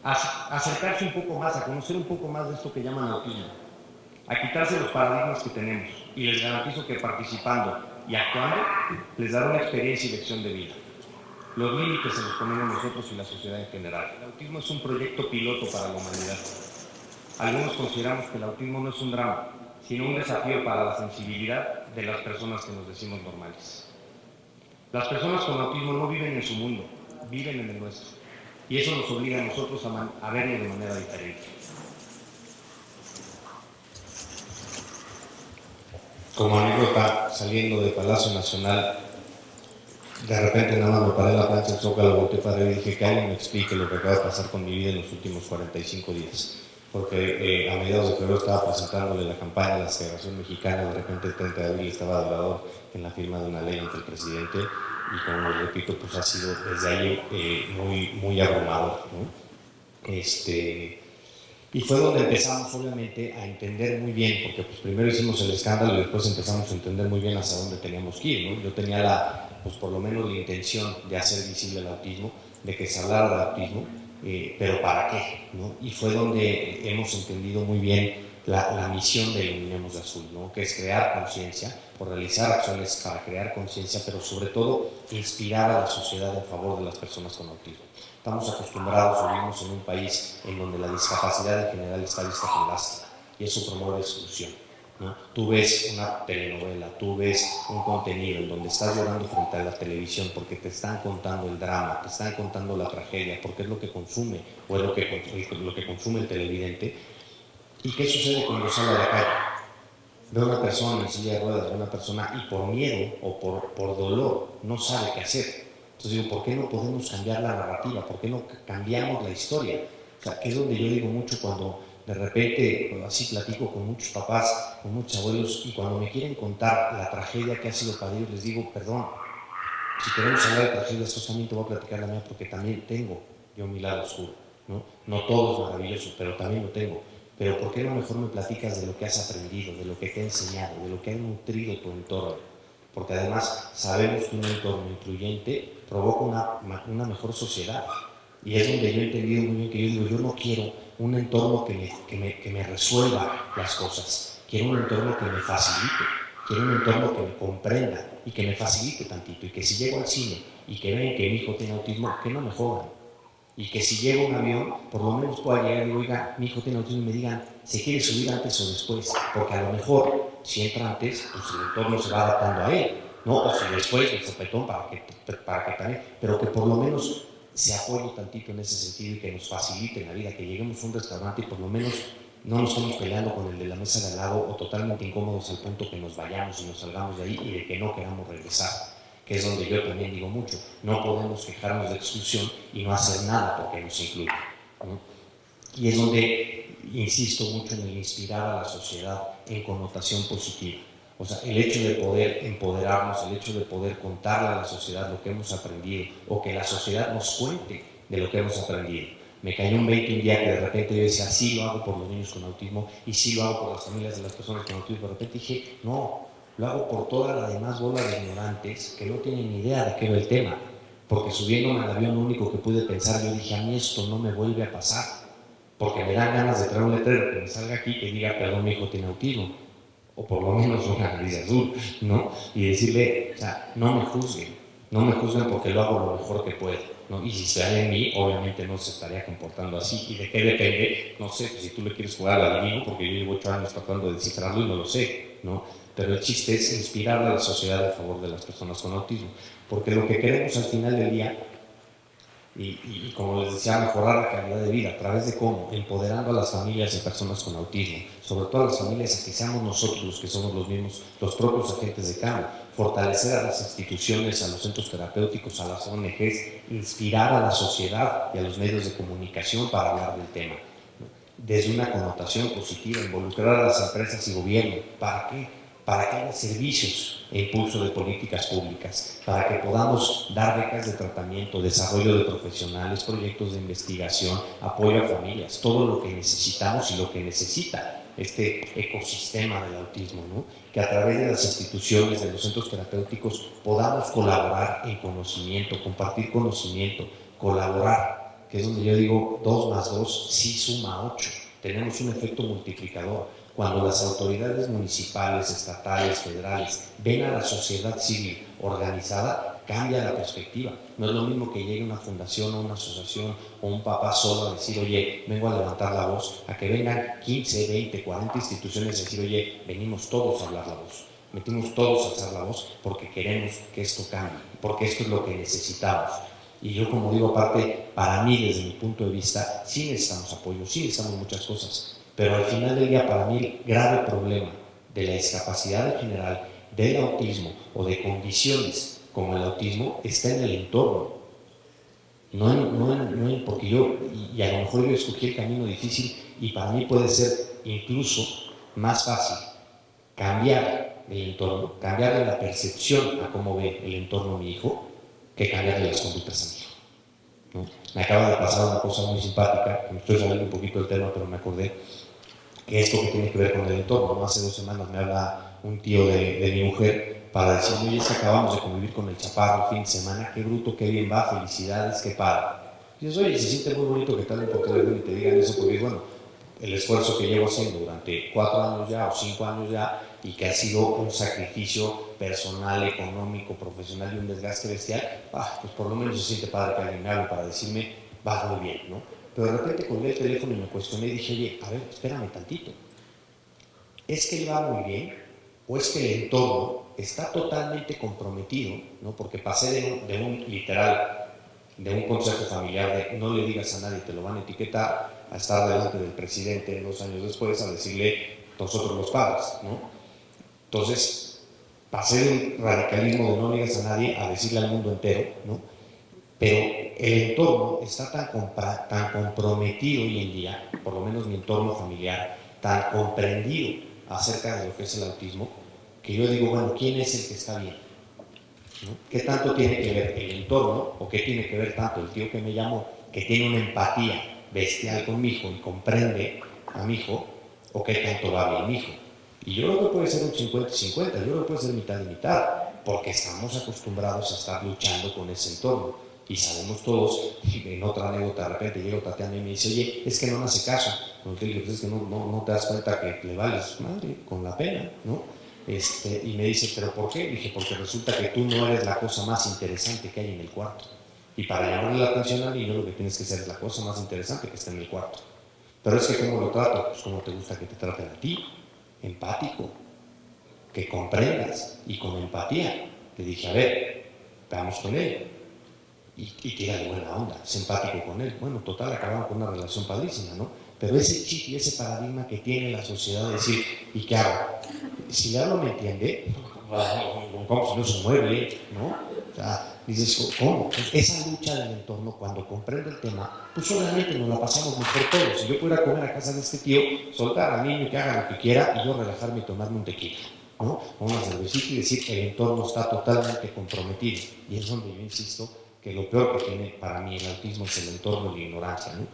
a acercarse un poco más, a conocer un poco más de esto que llaman autismo, a quitarse los paradigmas que tenemos, y les garantizo que participando y actuando les dará una experiencia y lección de vida. Los límites se los ponemos nosotros y la sociedad en general. El autismo es un proyecto piloto para la humanidad. Algunos consideramos que el autismo no es un drama, sino un desafío para la sensibilidad de las personas que nos decimos normales. Las personas con autismo no viven en su mundo, viven en el nuestro. Y eso nos obliga a nosotros a verlo de manera diferente. Como anécdota, saliendo de Palacio Nacional, de repente nada más me paré en la plancha del Zócalo, volteé para arriba y dije que alguien me explique lo que acaba de pasar con mi vida en los últimos 45 días. Porque a mediados de febrero estaba presentándole la campaña de la Federación Mexicana, de repente el 30 de abril estaba de lado en la firma de una ley ante el presidente y como les repito, pues ha sido desde ahí muy abrumador, ¿no? Y fue donde empezamos obviamente a entender muy bien, porque pues primero hicimos el escándalo y después empezamos a entender muy bien hacia dónde teníamos que ir, ¿no? Yo tenía pues por lo menos la intención de hacer visible el autismo, de que se hablara del autismo, pero ¿para qué? ¿No? Y fue donde hemos entendido muy bien la misión de Iluminemos de Azul, ¿no? Que es crear conciencia, por realizar acciones para crear conciencia, pero sobre todo inspirar a la sociedad en favor de las personas con autismo. Estamos acostumbrados, vivimos en un país en donde la discapacidad en general está vista con lástima y eso promueve exclusión, ¿no? Tú ves una telenovela, tú ves un contenido en donde estás llorando frente a la televisión porque te están contando el drama, te están contando la tragedia, porque es lo que consume o es lo que consume el televidente. ¿Y qué sucede cuando sale a la calle? Ve a una persona en silla de ruedas, ve a una persona y por miedo o por dolor no sabe qué hacer. Entonces digo, ¿por qué no podemos cambiar la narrativa? ¿Por qué no cambiamos la historia? O sea, que es donde yo digo mucho cuando de repente, así platico con muchos papás, con muchos abuelos, y cuando me quieren contar la tragedia que ha sido para ellos, les digo, perdón, si queremos hablar de tragedias, esto también te voy a platicar la mía, porque también tengo yo mi lado oscuro, ¿no? No todo es maravilloso, pero también lo tengo. Pero ¿por qué no mejor me platicas de lo que has aprendido, de lo que te ha enseñado, de lo que ha nutrido tu entorno? Porque además sabemos que un entorno incluyente provoca una mejor sociedad. Y es donde yo he entendido muy bien que yo digo, yo no quiero un entorno que me resuelva las cosas. Quiero un entorno que me facilite. Quiero un entorno que me comprenda y que me facilite tantito. Y que si llego al cine y que ven que mi hijo tiene autismo, que no me jodan. Y que si llego a un avión, por lo menos pueda llegar y oiga, mi hijo tiene autismo y me digan, ¿se quiere subir antes o después? Porque a lo mejor, si entra antes, pues el entorno se va adaptando a él, ¿no? O si después, el sopetón para que también, pero que por lo menos se apoye tantito en ese sentido y que nos facilite la vida, que lleguemos a un restaurante y por lo menos no nos estemos peleando con el de la mesa de al lado o totalmente incómodos al punto que nos vayamos y nos salgamos de ahí y de que no queramos regresar. Que es donde yo también digo mucho, no podemos quejarnos de exclusión y no hacer nada porque nos incluye, ¿no? Y es donde insisto mucho en el inspirar a la sociedad en connotación positiva. O sea, el hecho de poder empoderarnos, el hecho de poder contarle a la sociedad lo que hemos aprendido o que la sociedad nos cuente de lo que hemos aprendido. Me cayó un 20 un día que de repente yo decía, sí lo hago por los niños con autismo y sí lo hago por las familias de las personas con autismo. De repente dije, no, lo hago por toda la demás bola de ignorantes que no tienen ni idea de qué va el tema. Porque subiéndome al avión lo único que pude pensar, yo dije, a mí esto no me vuelve a pasar. Porque me dan ganas de traer un letrero que me salga aquí que diga, perdón, mi hijo tiene autismo. O por lo menos una nariz azul, ¿no? Y decirle, o sea, no me juzguen porque lo hago lo mejor que puedo, ¿no? Y si se da en mí, obviamente no se estaría comportando así. ¿Y de qué depende? No sé, si tú le quieres jugar al adivino, porque yo llevo 8 años tratando de descifrarlo y no lo sé, ¿no? Pero el chiste es inspirar a la sociedad a favor de las personas con autismo, porque lo que queremos al final del día, y como les decía, mejorar la calidad de vida, ¿a través de cómo? Empoderando a las familias de personas con autismo, sobre todo a las familias, a que seamos nosotros los que somos los propios agentes de cambio, fortalecer a las instituciones, a los centros terapéuticos, a las ONGs, inspirar a la sociedad y a los medios de comunicación para hablar del tema, desde una connotación positiva, involucrar a las empresas y gobierno. ¿Para qué? Para que haya servicios e impulso de políticas públicas, para que podamos dar becas de tratamiento, desarrollo de profesionales, proyectos de investigación, apoyo a familias, todo lo que necesitamos y lo que necesita este ecosistema del autismo, ¿no? Que a través de las instituciones, de los centros terapéuticos, podamos colaborar en conocimiento, compartir conocimiento, colaborar, que es donde yo digo 2 más 2 sí suma 8, tenemos un efecto multiplicador. Cuando las autoridades municipales, estatales, federales ven a la sociedad civil organizada, cambia la perspectiva. No es lo mismo que llegue una fundación o una asociación o un papá solo a decir, oye, vengo a levantar la voz, a que vengan 15, 20, 40 instituciones a decir, oye, venimos todos a hablar la voz. Metimos todos a alzar la voz porque queremos que esto cambie, porque esto es lo que necesitamos. Y yo, como digo, aparte, para mí, desde mi punto de vista, sí necesitamos apoyo, sí necesitamos muchas cosas. Pero al final del día, para mí, el grave problema de la discapacidad en general, del autismo o de condiciones como el autismo está en el entorno. Porque yo, y a lo mejor yo escogí el camino difícil, y para mí puede ser incluso más fácil cambiar el entorno, cambiarle la percepción a cómo ve el entorno a mi hijo, que cambiarle las conductas a mi hijo, ¿no? Me acaba de pasar una cosa muy simpática, me estoy saliendo un poquito del tema, pero me acordé que esto que tiene que ver con el entorno, ¿no? Hace 2 semanas me habla un tío de mi mujer para decirme, oye, es que acabamos de convivir con el chaparro el fin de semana, qué bruto, qué bien va, felicidades, qué padre. Y yo, oye, se siente muy bonito que tal por teléfono y te digan eso, porque bueno, el esfuerzo que llevo haciendo durante 4 años ya o 5 años ya, y que ha sido un sacrificio personal, económico, profesional y un desgaste bestial, pues por lo menos se siente padre que alguien me hable para decirme, vas muy bien, ¿no? Pero de repente colgué el teléfono y me cuestioné y dije, oye, a ver, espérame tantito. ¿Es que él va muy bien? ¿O es que el entorno está totalmente comprometido, ¿no? Porque pasé de un consejo familiar de no le digas a nadie, te lo van a etiquetar, a estar delante del presidente 2 años después a decirle nosotros los padres, ¿no? Entonces, pasé del radicalismo de no le digas a nadie a decirle al mundo entero, ¿no? Pero el entorno está tan comprometido hoy en día, por lo menos mi entorno familiar, tan comprendido acerca de lo que es el autismo, que yo digo, bueno, ¿quién es el que está bien? ¿No? ¿Qué tanto tiene que ver el entorno, o qué tiene que ver tanto el tío que me llamó, que tiene una empatía bestial con mi hijo y comprende a mi hijo, o qué tanto va bien mi hijo? Y yo creo que puede ser un 50-50, yo creo que puede ser mitad y mitad, porque estamos acostumbrados a estar luchando con ese entorno. Y sabemos todos, en otra anécdota de repente llega Tatiana y me dice, oye, es que no me hace caso. Pues es que no te das cuenta que le vales madre con la pena, ¿no? Y me dice, ¿pero por qué? Dije, porque resulta que tú no eres la cosa más interesante que hay en el cuarto. Y para llamarle la atención al niño lo que tienes que hacer es la cosa más interesante que está en el cuarto. Pero es que ¿cómo lo trato? Pues como te gusta que te traten a ti, empático, que comprendas y con empatía. Le dije, a ver, vamos con él. Y tira de buena onda, es empático con él. Bueno, total, acabaron con una relación padrísima, ¿no? Pero ese chip y ese paradigma que tiene la sociedad de decir, ¿y qué hago? Si ya no me entiende, ¿cómo si no se mueve, ¿no? O sea, dices, ¿cómo? Esa lucha del entorno, cuando comprende el tema, pues obviamente nos la pasamos mejor todos. Si yo pudiera comer a casa de este tío, soltar al niño que haga lo que quiera y yo relajarme y tomarme un tequila, ¿no? O una cervecita y decir que el entorno está totalmente comprometido. Y es donde yo insisto que lo peor que tiene para mí el autismo es el entorno y la ignorancia, ¿no?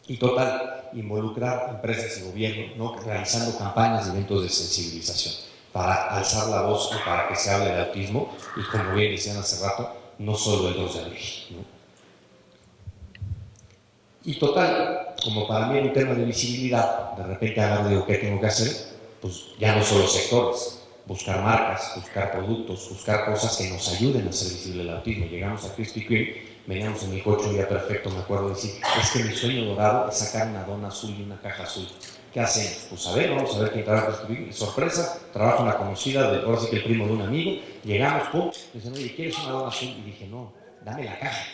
Y total, involucrar empresas y gobierno, ¿no? Realizando campañas y eventos de sensibilización para alzar la voz y para que se hable de autismo, y como bien decían hace rato, no solo el 2 de abril, ¿no? Y total, como para mí es un tema de visibilidad, de repente agarro y digo, ¿qué tengo que hacer? Pues ya no solo sectores, buscar marcas, buscar productos, buscar cosas que nos ayuden a hacer visible el autismo. Llegamos a Krispy Kreme, veníamos en el coche un día perfecto, me acuerdo de decir, es que mi sueño dorado es sacar una dona azul y una caja azul. ¿Qué hacemos? Pues a ver, vamos a ver quién trabaja en Krispy Kreme. Sorpresa, trabaja una conocida, ahora sí que el primo de un amigo. Llegamos, pum, me dicen, oye, ¿quieres una dona azul? Y dije, no, dame la caja.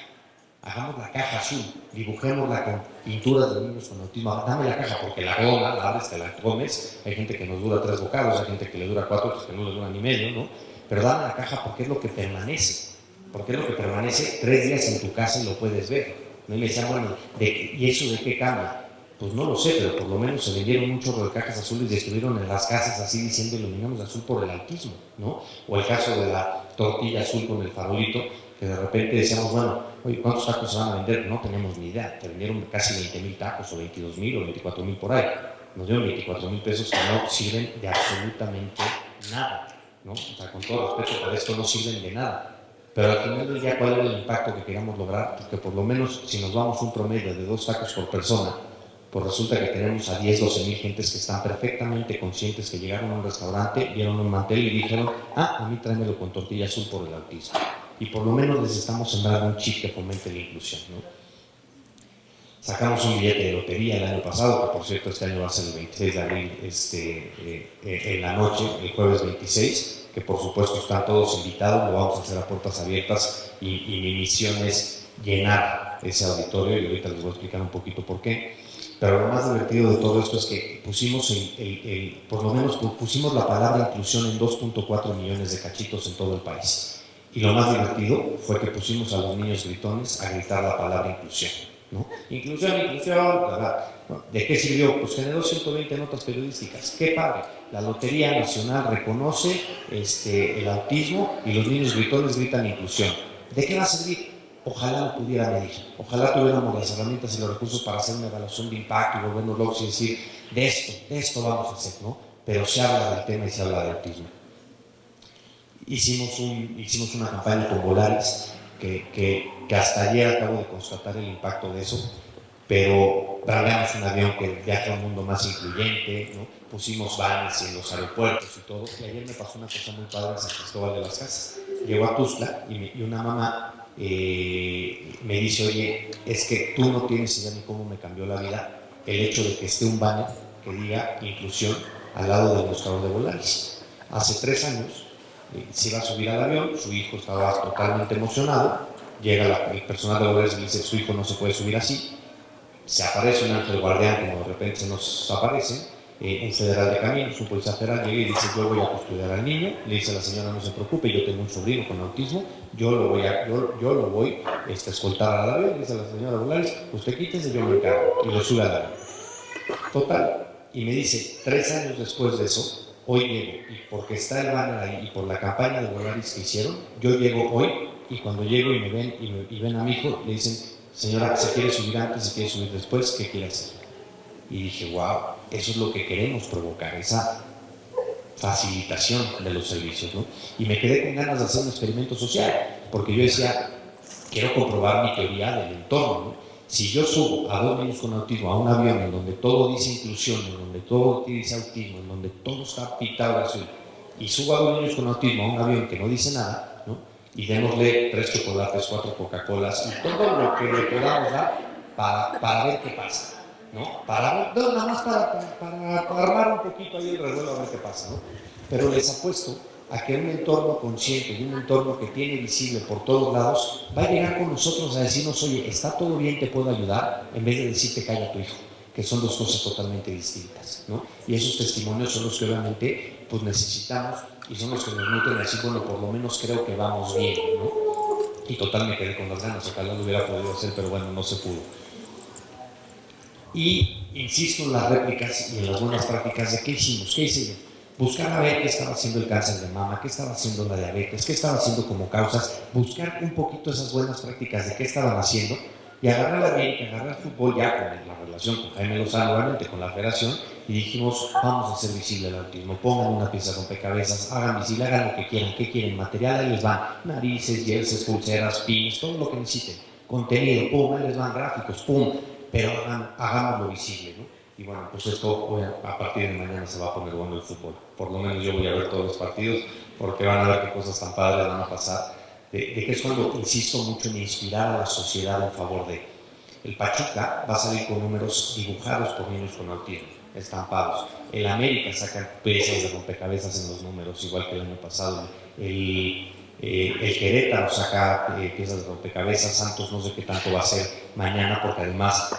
Hagamos la caja azul, dibujémosla con pinturas de niños con autismo, dame la caja, porque la dona, la abres, te la comes, hay gente que nos dura 3 bocados, hay gente que le dura 4, otros que no le duran ni medio, ¿no? Pero dame la caja porque es lo que permanece, 3 días en tu casa y lo puedes ver, ¿no? Y me decían, bueno, ¿y eso de qué cambia? Pues no lo sé, pero por lo menos se vendieron un chorro de cajas azules y estuvieron en las casas así diciendo iluminamos azul por el autismo, ¿no? O el caso de la tortilla azul con el farolito, que de repente decíamos, bueno, oye, ¿cuántos tacos se van a vender? No tenemos ni idea, te vendieron casi 20,000 tacos, o 22,000 o 24,000 por ahí. Nos dieron 24,000 pesos que no sirven de absolutamente nada, ¿no? O sea, con todo respeto, para esto no sirven de nada. Pero al final del día, ¿cuál era el impacto que queríamos lograr? Porque por lo menos, si nos vamos un promedio de 2 tacos por persona, pues resulta que tenemos a 10, 12,000 gentes que están perfectamente conscientes que llegaron a un restaurante, vieron un mantel y dijeron, a mí tráemelo con tortilla azul por el autismo. Y por lo menos les estamos sembrando un chip que fomente la inclusión, ¿no? Sacamos un billete de lotería el año pasado, que por cierto este año va a ser el 26 de abril en la noche, el jueves 26, que por supuesto están todos invitados, lo vamos a hacer a puertas abiertas y mi misión es llenar ese auditorio y ahorita les voy a explicar un poquito por qué. Pero lo más divertido de todo esto es que pusimos por lo menos pusimos la palabra inclusión en 2.4 millones de cachitos en todo el país. Y lo más divertido fue que pusimos a los niños gritones a gritar la palabra inclusión, ¿no? Inclusión, inclusión, ¿verdad? Bueno, ¿de qué sirvió? Pues generó 120 notas periodísticas. ¡Qué padre! La Lotería Nacional reconoce el autismo y los niños gritones gritan inclusión. ¿De qué va a servir? Ojalá lo pudiera medir. Ojalá tuviéramos las herramientas y los recursos para hacer una evaluación de impacto y volvernos locos y decir, de esto vamos a hacer, ¿no? Pero se habla del tema y se habla del autismo. Hicimos una campaña con Volaris que hasta ayer acabo de constatar el impacto de eso, pero brindamos un avión que viaja a un mundo más incluyente, ¿no? Pusimos vans en los aeropuertos y todo, y ayer me pasó una cosa muy padre en San Cristóbal de las Casas. Llego a Tuxtla y una mamá me dice, oye, es que tú no tienes idea ni cómo me cambió la vida el hecho de que esté un banner que diga inclusión al lado del mostrador de Volaris. Hace 3 años se iba a subir al avión, su hijo estaba totalmente emocionado, llega el personal de Volaris y le dice, su hijo no se puede subir así, se aparece un ángel guardián como de repente se nos aparece, un federal de caminos, un policía federal llega y dice, yo voy a custodiar al niño, le dice a la señora, no se preocupe, yo tengo un sobrino con autismo, yo lo voy a escoltar al avión, le dice a la señora Volaris, usted quítese, yo me encargo, y lo sube al avión. Total, y me dice, 3 años después de eso, hoy llego, y porque está el banner ahí, y por la campaña de Volaris que hicieron, yo llego hoy, y cuando llego y me ven, y ven a mi hijo, le dicen, señora, ¿se quiere subir antes, se quiere subir después? ¿Qué quiere hacer? Y dije, wow, eso es lo que queremos provocar, esa facilitación de los servicios, ¿no? Y me quedé con ganas de hacer un experimento social, porque yo decía, quiero comprobar mi teoría del entorno, ¿no? Si yo subo a 2 niños con autismo a un avión en donde todo dice inclusión, en donde todo dice autismo, en donde todo está pintado de azul, y subo a 2 niños con autismo a un avión que no dice nada, ¿no? Y démosle 3 chocolates, 4 Coca-Colas y todo lo que le podamos dar para ver qué pasa, ¿no? Nada más para armar un poquito ahí el revuelo a ver qué pasa, ¿no? Pero les apuesto a que un entorno consciente y un entorno que tiene visible por todos lados va a llegar con nosotros a decirnos, oye, está todo bien, te puedo ayudar, en vez de decirte calla a tu hijo, que son 2 cosas totalmente distintas, ¿no? Y esos testimonios son los que obviamente pues necesitamos y son los que nos nutren así, bueno, por lo menos creo que vamos bien, ¿no? Y total me quedé con las ganas, ojalá lo hubiera podido hacer, pero bueno, no se pudo. Y insisto en las réplicas y en las buenas prácticas de qué hicimos, qué hice yo. Buscar a ver qué estaba haciendo el cáncer de mama, qué estaba haciendo la diabetes, qué estaba haciendo como causas, buscar un poquito esas buenas prácticas de qué estaban haciendo y agarrar la América, agarrar el fútbol ya con la relación con Jaime Lozano, obviamente con la federación, y dijimos, vamos a hacer visible el autismo, pongan una pieza rompecabezas, hagan visible, hagan lo que quieran, ¿qué quieren? Material, ahí les van, narices, jerseys, pulseras, pins, todo lo que necesiten, contenido, pum, ahí les van gráficos, pum, pero hagámoslo visible, ¿no? Y bueno, pues esto a partir de mañana se va a poner bueno el fútbol. Por lo menos yo voy a ver todos los partidos porque van a ver qué cosas tan padres van a pasar. De que es cuando insisto mucho en inspirar a la sociedad en favor de. El Pachuca va a salir con números dibujados por niños con autismo, estampados. El América saca piezas de rompecabezas en los números, igual que el año pasado. El Querétaro saca piezas de rompecabezas. Santos no sé qué tanto va a ser mañana porque además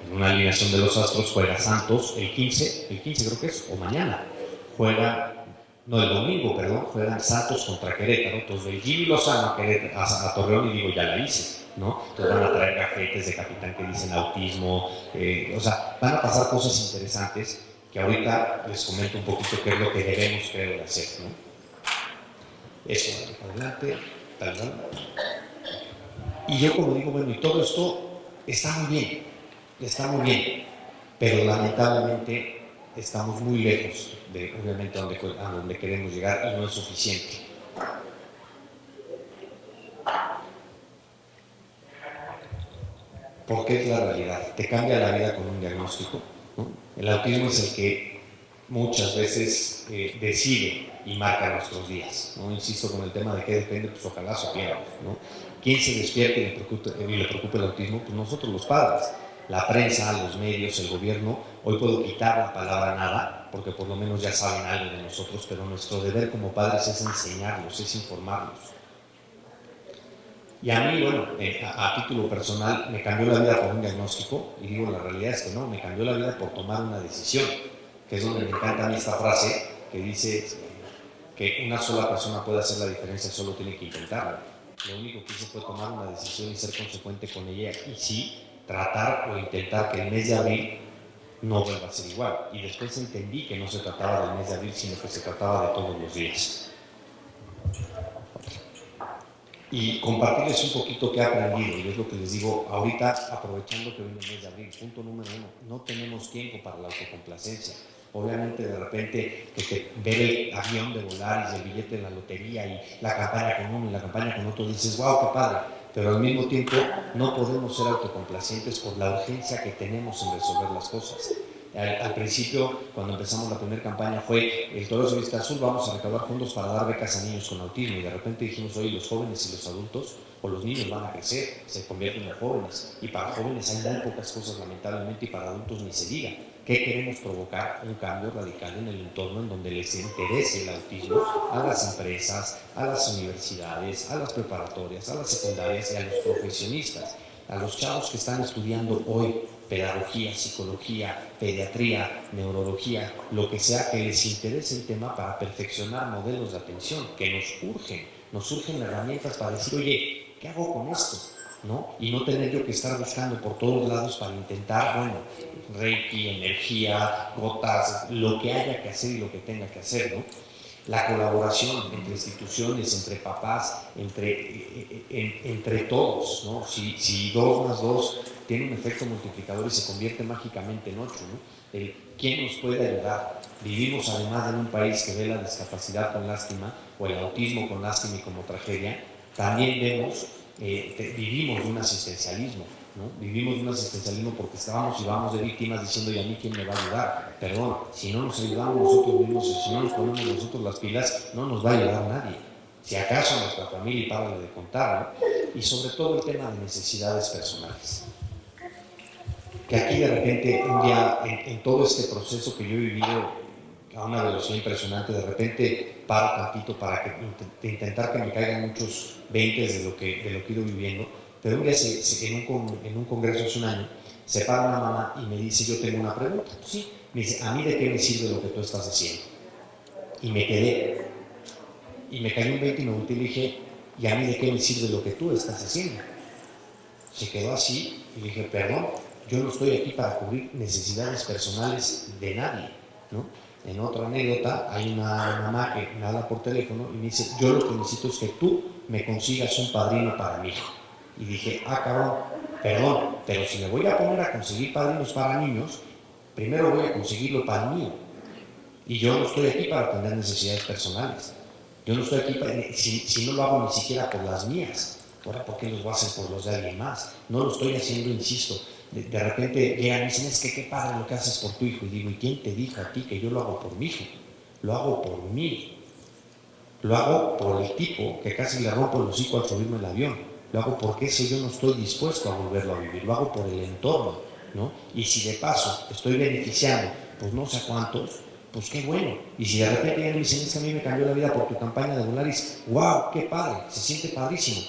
en una alineación de los Astros juega Santos el 15 creo que es, o mañana, el domingo, perdón, juegan Santos contra Querétaro, entonces el Jimmy Lozano a Torreón y digo, ya la hice, ¿no? Entonces van a traer gafetes de capitán que dicen autismo, o sea, van a pasar cosas interesantes que ahorita les comento un poquito qué es lo que debemos, creo, de hacer, ¿no? Eso, adelante, tal. Y yo como digo, bueno, y todo esto está muy bien, pero lamentablemente estamos muy lejos de, obviamente, a donde queremos llegar y no es suficiente. Porque es la realidad, te cambia la vida con un diagnóstico, ¿no? El autismo es el que muchas veces decide y marca nuestros días, ¿no? Insisto con el tema de qué depende, pues ojalá supiéramos, ¿no? ¿Quién se despierta y le preocupa el autismo? Pues nosotros los padres. La prensa, los medios, el gobierno. Hoy puedo quitar la palabra nada, porque por lo menos ya saben algo de nosotros, pero nuestro deber como padres es enseñarlos, es informarlos. Y a mí, bueno, a título personal, me cambió la vida por un diagnóstico, y digo, la realidad es que no, me cambió la vida por tomar una decisión, que es donde me encanta a mí esta frase, que dice, que una sola persona puede hacer la diferencia, solo tiene que intentarlo. Lo único que hice fue tomar una decisión y ser consecuente con ella, y sí, tratar o intentar que el mes de abril no vuelva a ser igual. Y después entendí que no se trataba del mes de abril, sino que se trataba de todos los días. Y compartirles un poquito qué he aprendido, y es lo que les digo ahorita, aprovechando que viene el mes de abril. Punto número 1, no tenemos tiempo para la autocomplacencia. Obviamente de repente ver el avión de Volaris, el billete de la lotería y la campaña con uno y la campaña con otro, dices, wow, qué padre, pero al mismo tiempo no podemos ser autocomplacientes por la urgencia que tenemos en resolver las cosas. Al principio, cuando empezamos la primera campaña, fue el Toreros de Vista Azul, vamos a recaudar fondos para dar becas a niños con autismo, y de repente dijimos, oye, los jóvenes y los adultos o los niños van a crecer, se convierten en jóvenes, y para jóvenes hay muy pocas cosas lamentablemente, y para adultos ni se diga. ¿Qué queremos provocar? Un cambio radical en el entorno en donde les interese el autismo a las empresas, a las universidades, a las preparatorias, a las secundarias y a los profesionistas, a los chavos que están estudiando hoy pedagogía, psicología, pediatría, neurología, lo que sea, que les interese el tema para perfeccionar modelos de atención, que nos urgen herramientas para decir, oye, ¿qué hago con esto? ¿No? Y no tener yo que estar buscando por todos lados para intentar, bueno, reiki, energía, gotas, lo que haya que hacer y lo que tenga que hacer, ¿no? La colaboración entre instituciones, entre papás, entre todos, ¿no? Si 2 más 2 tiene un efecto multiplicador y se convierte mágicamente en 8, ¿no? ¿Quién nos puede ayudar? Vivimos además en un país que ve la discapacidad con lástima, o el autismo con lástima y como tragedia. También vivimos de un asistencialismo, ¿no? Vivimos de un asistencialismo porque estábamos y vamos de víctimas diciendo, ¿y a mí quién me va a ayudar? Perdón, si no nos ayudamos nosotros mismos, si no nos ponemos nosotros las pilas, no nos va a ayudar nadie. Si acaso nuestra familia, y párale de contar, ¿no? Y sobre todo el tema de necesidades personales. Que aquí de repente, un día, en todo este proceso que yo he vivido a una velocidad impresionante, de repente paro tantito para intentar que me caigan muchos 20 de lo que he ido viviendo. Pero un día en un congreso hace un año, se para una mamá y me dice, yo tengo una pregunta. Pues sí, me dice, ¿a mí de qué me sirve lo que tú estás haciendo? Y me quedé, y me cayó un 20 y me volteé y le dije, ¿y a mí de qué me sirve lo que tú estás haciendo? Se quedó así y le dije, perdón, yo no estoy aquí para cubrir necesidades personales de nadie, ¿no? En otra anécdota, hay una mamá que me habla por teléfono y me dice, yo lo que necesito es que tú me consigas un padrino para mi hijo. Y dije, cabrón, perdón, pero si me voy a poner a conseguir padrinos para niños, primero voy a conseguirlo para mí. Y yo no estoy aquí para atender necesidades personales. Yo no estoy aquí para, si no lo hago ni siquiera por las mías. Ahora, ¿por qué los voy a hacer por los de alguien más? No lo estoy haciendo, insisto. De repente llegan y me dicen, es que qué padre lo que haces por tu hijo. Y digo, ¿y quién te dijo a ti que yo lo hago por mi hijo? Lo hago por mí. Lo hago por el tipo que casi le rompo el hocico al subirme el avión. Lo hago porque ese yo no estoy dispuesto a volverlo a vivir. Lo hago por el entorno, ¿no? Y si de paso estoy beneficiando, pues no sé cuántos, pues qué bueno. Y si de repente ya me dicen, es que a mí me cambió la vida por tu campaña de Volaris, ¡wow! ¡Qué padre! Se siente padrísimo.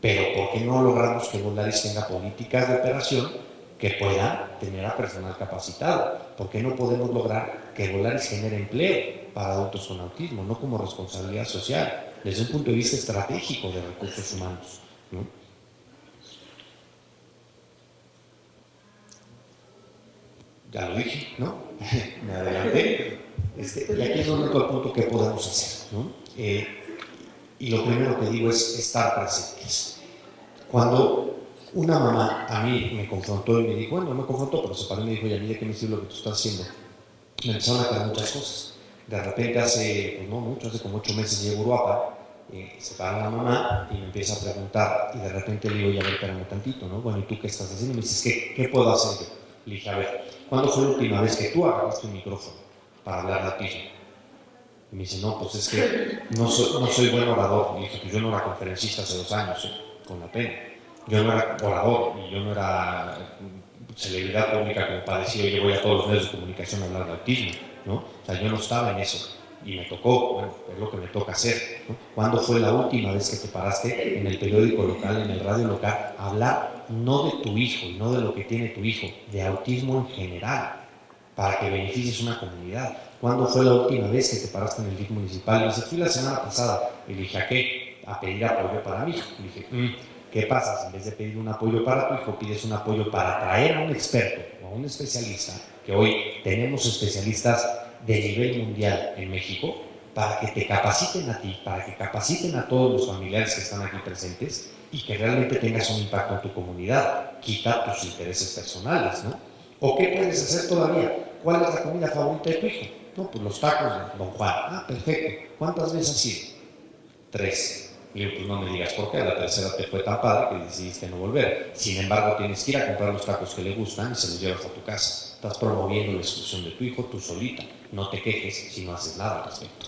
Pero ¿por qué no logramos que Volaris tenga políticas de operación que puedan tener a personal capacitado? ¿Por qué no podemos lograr que Volaris genere empleo para adultos con autismo, no como responsabilidad social, desde un punto de vista estratégico de recursos humanos, ¿no? Ya lo dije, ¿no? Me adelanté. Y aquí es donde otro punto que podemos hacer, ¿no? Y lo primero que digo es estar presentes. Cuando una mamá a mí me confrontó y me dijo, bueno, no me confrontó, pero se paró y me dijo, ¿y a mí de qué me sirve lo que tú estás haciendo? Me empezaron a caer muchas cosas. De repente hace como 8 meses llego a Uruapa, se para la mamá y me empieza a preguntar, y de repente le digo, ya a ver, espérame tantito, ¿no? Bueno, ¿y tú qué estás haciendo? Y me dices, ¿qué puedo hacer yo? Le dije, a ver, ¿cuándo fue la última vez que tú agarraste un micrófono para hablar de autismo? Y me dice, no, pues es que no soy buen orador. Y dije, pues yo no era conferencista hace 2 años, con la pena. Yo no era orador y yo no era celebridad pública como para decir, oye, voy a todos los medios de comunicación a hablar de autismo, ¿no? O sea, yo no estaba en eso. Y me tocó, bueno, es lo que me toca hacer, ¿no? ¿Cuándo fue la última vez que te paraste en el periódico local, en el radio local, a hablar no de tu hijo y no de lo que tiene tu hijo, de autismo en general, para que beneficies una comunidad? ¿cuándo fue la última vez que te paraste en el DIF municipal? Y dice, fui la semana pasada. Y le dije, ¿a qué? A pedir apoyo para mi hijo. Le dije, ¿qué pasa? Si en vez de pedir un apoyo para tu hijo, pides un apoyo para traer a un experto o a un especialista, que hoy tenemos especialistas de nivel mundial en México, para que te capaciten a ti, para que capaciten a todos los familiares que están aquí presentes y que realmente tengas un impacto en tu comunidad, quita tus intereses personales, ¿no? ¿O qué puedes hacer todavía? ¿Cuál es la comida favorita de tu hijo? No, pues los tacos de Don Juan. Ah, perfecto. ¿Cuántas veces has ido? 3. Y yo, pues no me digas por qué, la tercera te fue tan padre que decidiste no volver. Sin embargo, tienes que ir a comprar los tacos que le gustan y se los llevas a tu casa. Estás promoviendo la exclusión de tu hijo, tú solita. No te quejes si no haces nada al respecto.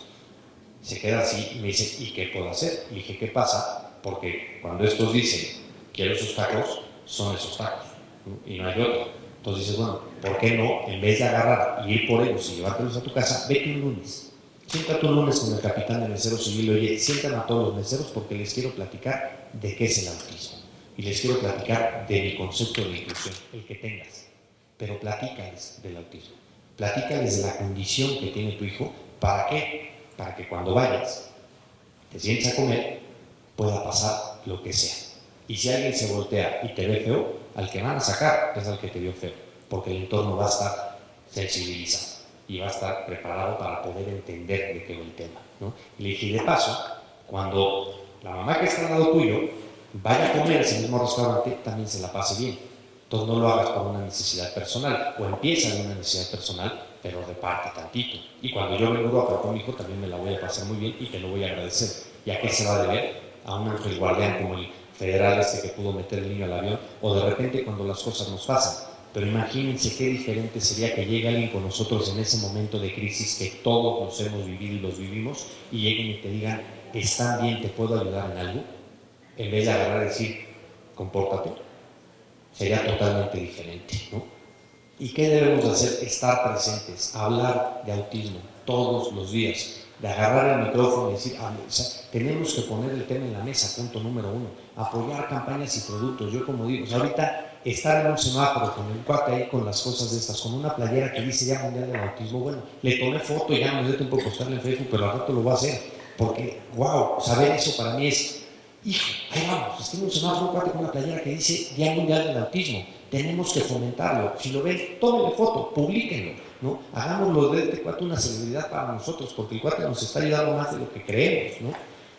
Se queda así y me dice, ¿y qué puedo hacer? Y dije, ¿qué pasa? Porque cuando estos dicen, quiero esos tacos, son esos tacos, ¿no? Y no hay otro. Entonces dices, bueno, ¿por qué no, en vez de agarrar y ir por ellos y llevártelos a tu casa, vete un lunes? Siéntate un lunes con el capitán de meseros y dile, oye, sientan a todos los meseros porque les quiero platicar de qué es el autismo. Y les quiero platicar de mi concepto de inclusión, el que tengas. Pero platícales del autismo. Platícales de la condición que tiene tu hijo. ¿Para qué? Para que cuando vayas, te sientes a comer, pueda pasar lo que sea. Y si alguien se voltea y te ve feo, al que van a sacar es al que te vio feo, porque el entorno va a estar sensibilizado y va a estar preparado para poder entender de qué va el tema, ¿no? Y le dije, de paso, cuando la mamá que está al lado tuyo vaya a comer a ese mismo restaurante, también se la pase bien. Entonces no lo hagas por una necesidad personal, o empieza de una necesidad personal, pero reparte tantito. Y cuando yo vengo a jugar con mi hijo, también me la voy a pasar muy bien y te lo voy a agradecer. ¿Y a qué se va a deber? A un ángel guardián como el federal que pudo meter el niño al avión, o de repente cuando las cosas nos pasan. Pero imagínense qué diferente sería que llegue alguien con nosotros en ese momento de crisis que todos los hemos vivido y los vivimos, y lleguen y te digan, ¿están bien? ¿Te puedo ayudar en algo? En vez de agarrar y decir, compórtate, sería totalmente diferente, ¿no? ¿Y qué debemos hacer? Estar presentes, hablar de autismo todos los días, de agarrar el micrófono y decir, o sea, tenemos que poner el tema en la mesa, punto número 1, apoyar campañas y productos. Yo como digo, o sea, ahorita estar en un semáforo con el cuate ahí con las cosas de estas, con una playera que dice Día Mundial del Autismo, bueno, le tomé foto y ya no me dio tiempo de postarle en Facebook, pero al rato lo voy a hacer, porque, wow, saber eso para mí es, hijo, ahí vamos, estoy en un semáforo, un cuate con una playera que dice Día Mundial del Autismo, tenemos que fomentarlo. Si lo ven, tómenle foto, publíquenlo, ¿no? Hagámoslo de este cuate una celebridad para nosotros, porque el cuate nos está ayudando más de lo que creemos, ¿no?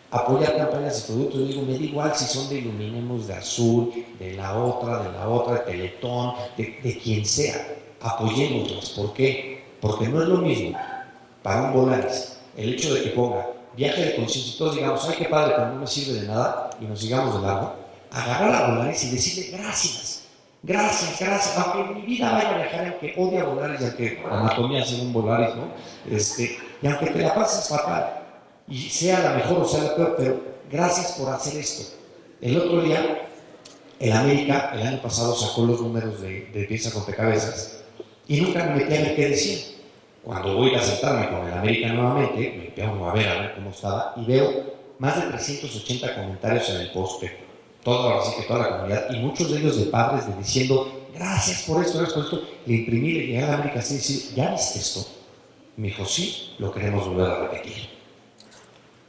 Apoyar campañas y productos. Yo digo, me da igual si son de Iluminemos, de Azul, de la otra, de Teletón, de quien sea. Apoyémoslas. ¿Por qué? Porque no es lo mismo para un Volaris el hecho de que ponga viaje de conciencia y todos digamos, ay, qué padre, pero no me sirve de nada y nos sigamos de largo. Agarrar a Volaris y decirle gracias. Gracias, gracias, aunque mi vida vaya a viajar, aunque odie a Volaris, ya que anatomía es un Volaris, ¿no? Y aunque te la pases fatal, y sea la mejor o sea la peor, pero gracias por hacer esto. El otro día, el América, el año pasado, sacó los números de pieza rompecabezas, y nunca me metí a ver qué decían. Cuando voy a sentarme con el América nuevamente, me pongo a ver cómo estaba, y veo más de 380 comentarios en el post, así que toda la comunidad, y muchos de ellos de padres diciendo, gracias por esto, gracias por esto. Le imprimí, le llegué a la América así y decir, ¿ya viste esto? Me dijo, sí, lo queremos volver a repetir.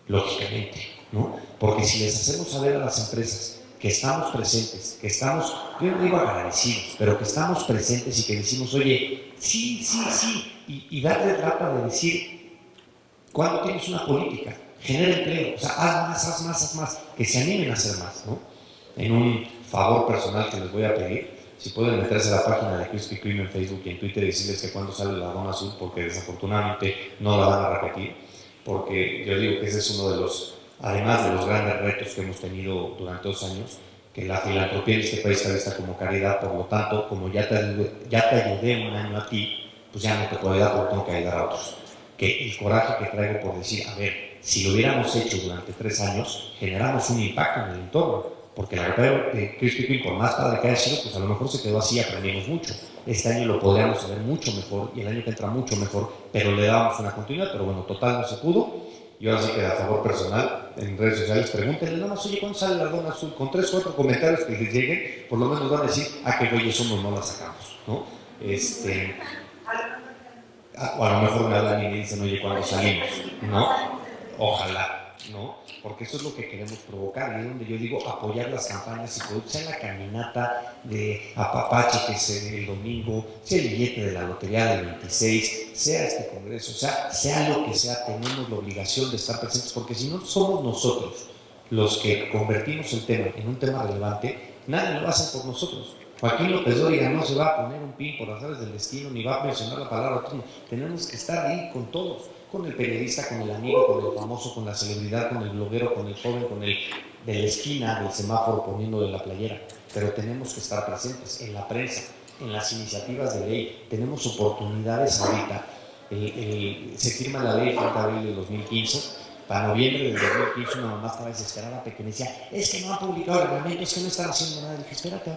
Lógicamente, ¿no? Porque si les hacemos saber a las empresas que estamos presentes, que estamos, yo no digo agradecidos, pero que estamos presentes y que decimos, oye, sí, y darle trata de decir, ¿cuándo tienes una política? Genera empleo, o sea, haz más, que se animen a hacer más, ¿no? En un favor personal que les voy a pedir, si pueden meterse a la página de Krispy Kreme en Facebook y en Twitter y decirles que cuando sale la dona azul, porque desafortunadamente no la van a repetir, porque yo digo que ese es uno de los, además de los grandes retos que hemos tenido durante 2 años, que la filantropía en este país está vista como caridad, por lo tanto, como ya te ayudé un año a ti, pues ya no te puedo ayudar porque tengo que ayudar a otros. Que el coraje que traigo por decir, a ver, si lo hubiéramos hecho durante 3 años, generamos un impacto en el entorno, porque la verdad de Krispy Kreme, por más padre que haya sido, pues a lo mejor se quedó así, aprendimos mucho. Este año lo podríamos hacer mucho mejor, y el año que entra mucho mejor, pero le dábamos una continuidad, pero bueno, total no se pudo. Yo así que a favor personal, en redes sociales, pregúntenle nada más, oye, ¿cuándo sale la dona azul? Con 3 o 4 comentarios que les lleguen, por lo menos van a decir, qué güeyes somos, no la sacamos, ¿no? o a lo mejor me hablan y me dicen, oye, ¿cuándo salimos? ¿No? Ojalá, ¿no? Porque eso es lo que queremos provocar, y es donde yo digo apoyar las campañas y productos, sea la caminata de apapache que es el domingo, sea el billete de la lotería del 26, sea este congreso, sea lo que sea, tenemos la obligación de estar presentes, porque si no somos nosotros los que convertimos el tema en un tema relevante, nadie lo va a hacer por nosotros. Joaquín López Dóriga no se va a poner un pin por azares del destino, ni va a mencionar la palabra autismo. Tenemos que estar ahí con todos, con el periodista, con el amigo, con el famoso, con la celebridad, con el bloguero, con el joven, con el de la esquina, del semáforo poniendo de la playera. Pero tenemos que estar presentes en la prensa, en las iniciativas de ley. Tenemos oportunidades ahorita. Se firma la ley 30 de abril de 2015. Para noviembre del 2015 una mamá estaba desesperada porque me decía, es que no han publicado el reglamento, es que no están haciendo nada. Y dije, espérate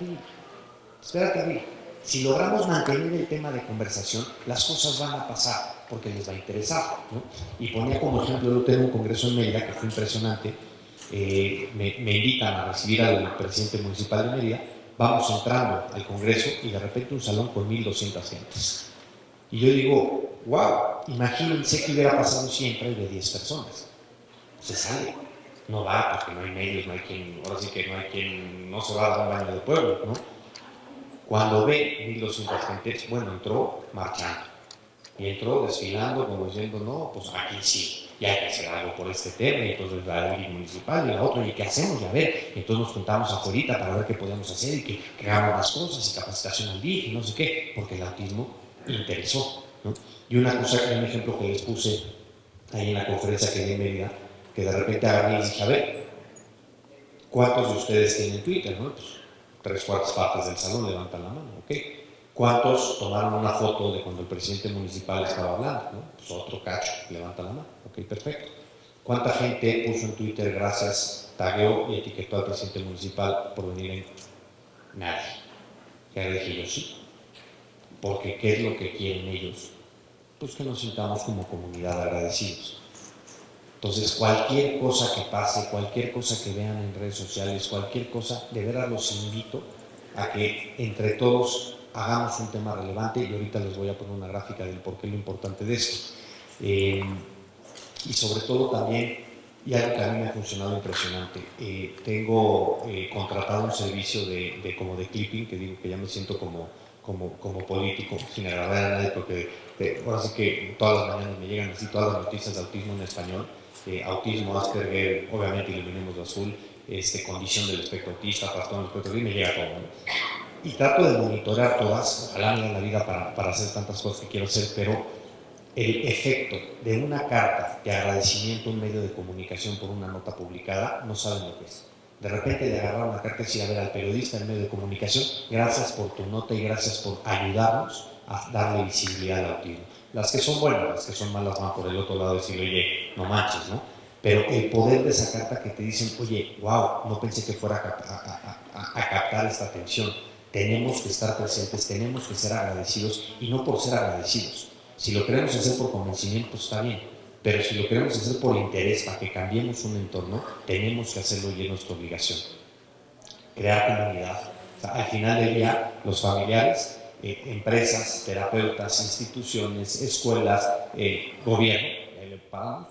a ver, si logramos mantener el tema de conversación, las cosas van a pasar porque les va a interesar, ¿no? Y ponía como ejemplo, yo tengo un congreso en Mérida que fue impresionante, me invitan a recibir al presidente municipal de Mérida, vamos entrando al congreso y de repente un salón con 1,200 gentes. Y yo digo, wow, imagínense que hubiera pasado siempre de 10 personas. Se sale, no va porque no hay medios, no hay quien, ahora sí que no hay quien, no se va a dar un baño de pueblo, ¿no? Cuando ve 1,200 gentes, bueno, entró marchando y entró desfilando como diciendo, no, pues aquí sí, ya hay que hacer algo por este tema, y entonces la ley municipal y la otra, y qué hacemos, ya ver, y entonces nos juntamos afuera para ver qué podemos hacer y que hagamos las cosas y capacitación al DIF y no sé qué, porque el autismo interesó, ¿no? Y una cosa, un ejemplo que les puse ahí en la conferencia que di en Mérida, que de repente agarré y dije, a ver, ¿cuántos de ustedes tienen Twitter? ¿No? Pues 3/4 partes del salón levantan la mano, ¿ok? ¿Cuántos tomaron una foto de cuando el presidente municipal estaba hablando? ¿No? Pues otro cacho levanta la mano, ok, perfecto. ¿Cuánta gente puso en Twitter gracias, tagueó y etiquetó al presidente municipal por venir en? Nadie. Ya dije yo sí. Porque ¿qué es lo que quieren ellos? Pues que nos sintamos como comunidad agradecidos. Entonces, cualquier cosa que pase, cualquier cosa que vean en redes sociales, cualquier cosa, de veras los invito a que entre todos hagamos un tema relevante, y ahorita les voy a poner una gráfica del por qué lo importante de esto. Y sobre todo también, y algo que a mí me ha funcionado impresionante, tengo contratado un servicio como de clipping, que digo que ya me siento como político, sin agravar a nadie, porque ahora sí que todas las mañanas me llegan así todas las noticias de autismo en español, autismo, Asperger, obviamente iluminemos de azul, condición del espectro autista, trastorno del espectro autista, y me llega todo, ¿no? Y trato de monitorear todas, ojalá me den la vida para hacer tantas cosas que quiero hacer, pero el efecto de una carta de agradecimiento a un medio de comunicación por una nota publicada, no saben lo que es. De repente de agarrar una carta y decir, a ver, al periodista del medio de comunicación, gracias por tu nota y gracias por ayudarnos a darle visibilidad al autismo. Las que son buenas, las que son malas van por el otro lado y decir, oye, no manches, ¿no? Pero el poder de esa carta que te dicen, oye, wow, no pensé que fuera a captar esta atención. Tenemos que estar presentes, tenemos que ser agradecidos, y no por ser agradecidos. Si lo queremos hacer por convencimiento, está bien, pero si lo queremos hacer por interés, para que cambiemos un entorno, tenemos que hacerlo, y es nuestra obligación. Crear comunidad. O sea, al final del día, los familiares, empresas, terapeutas, instituciones, escuelas, gobierno, ahí le paramos,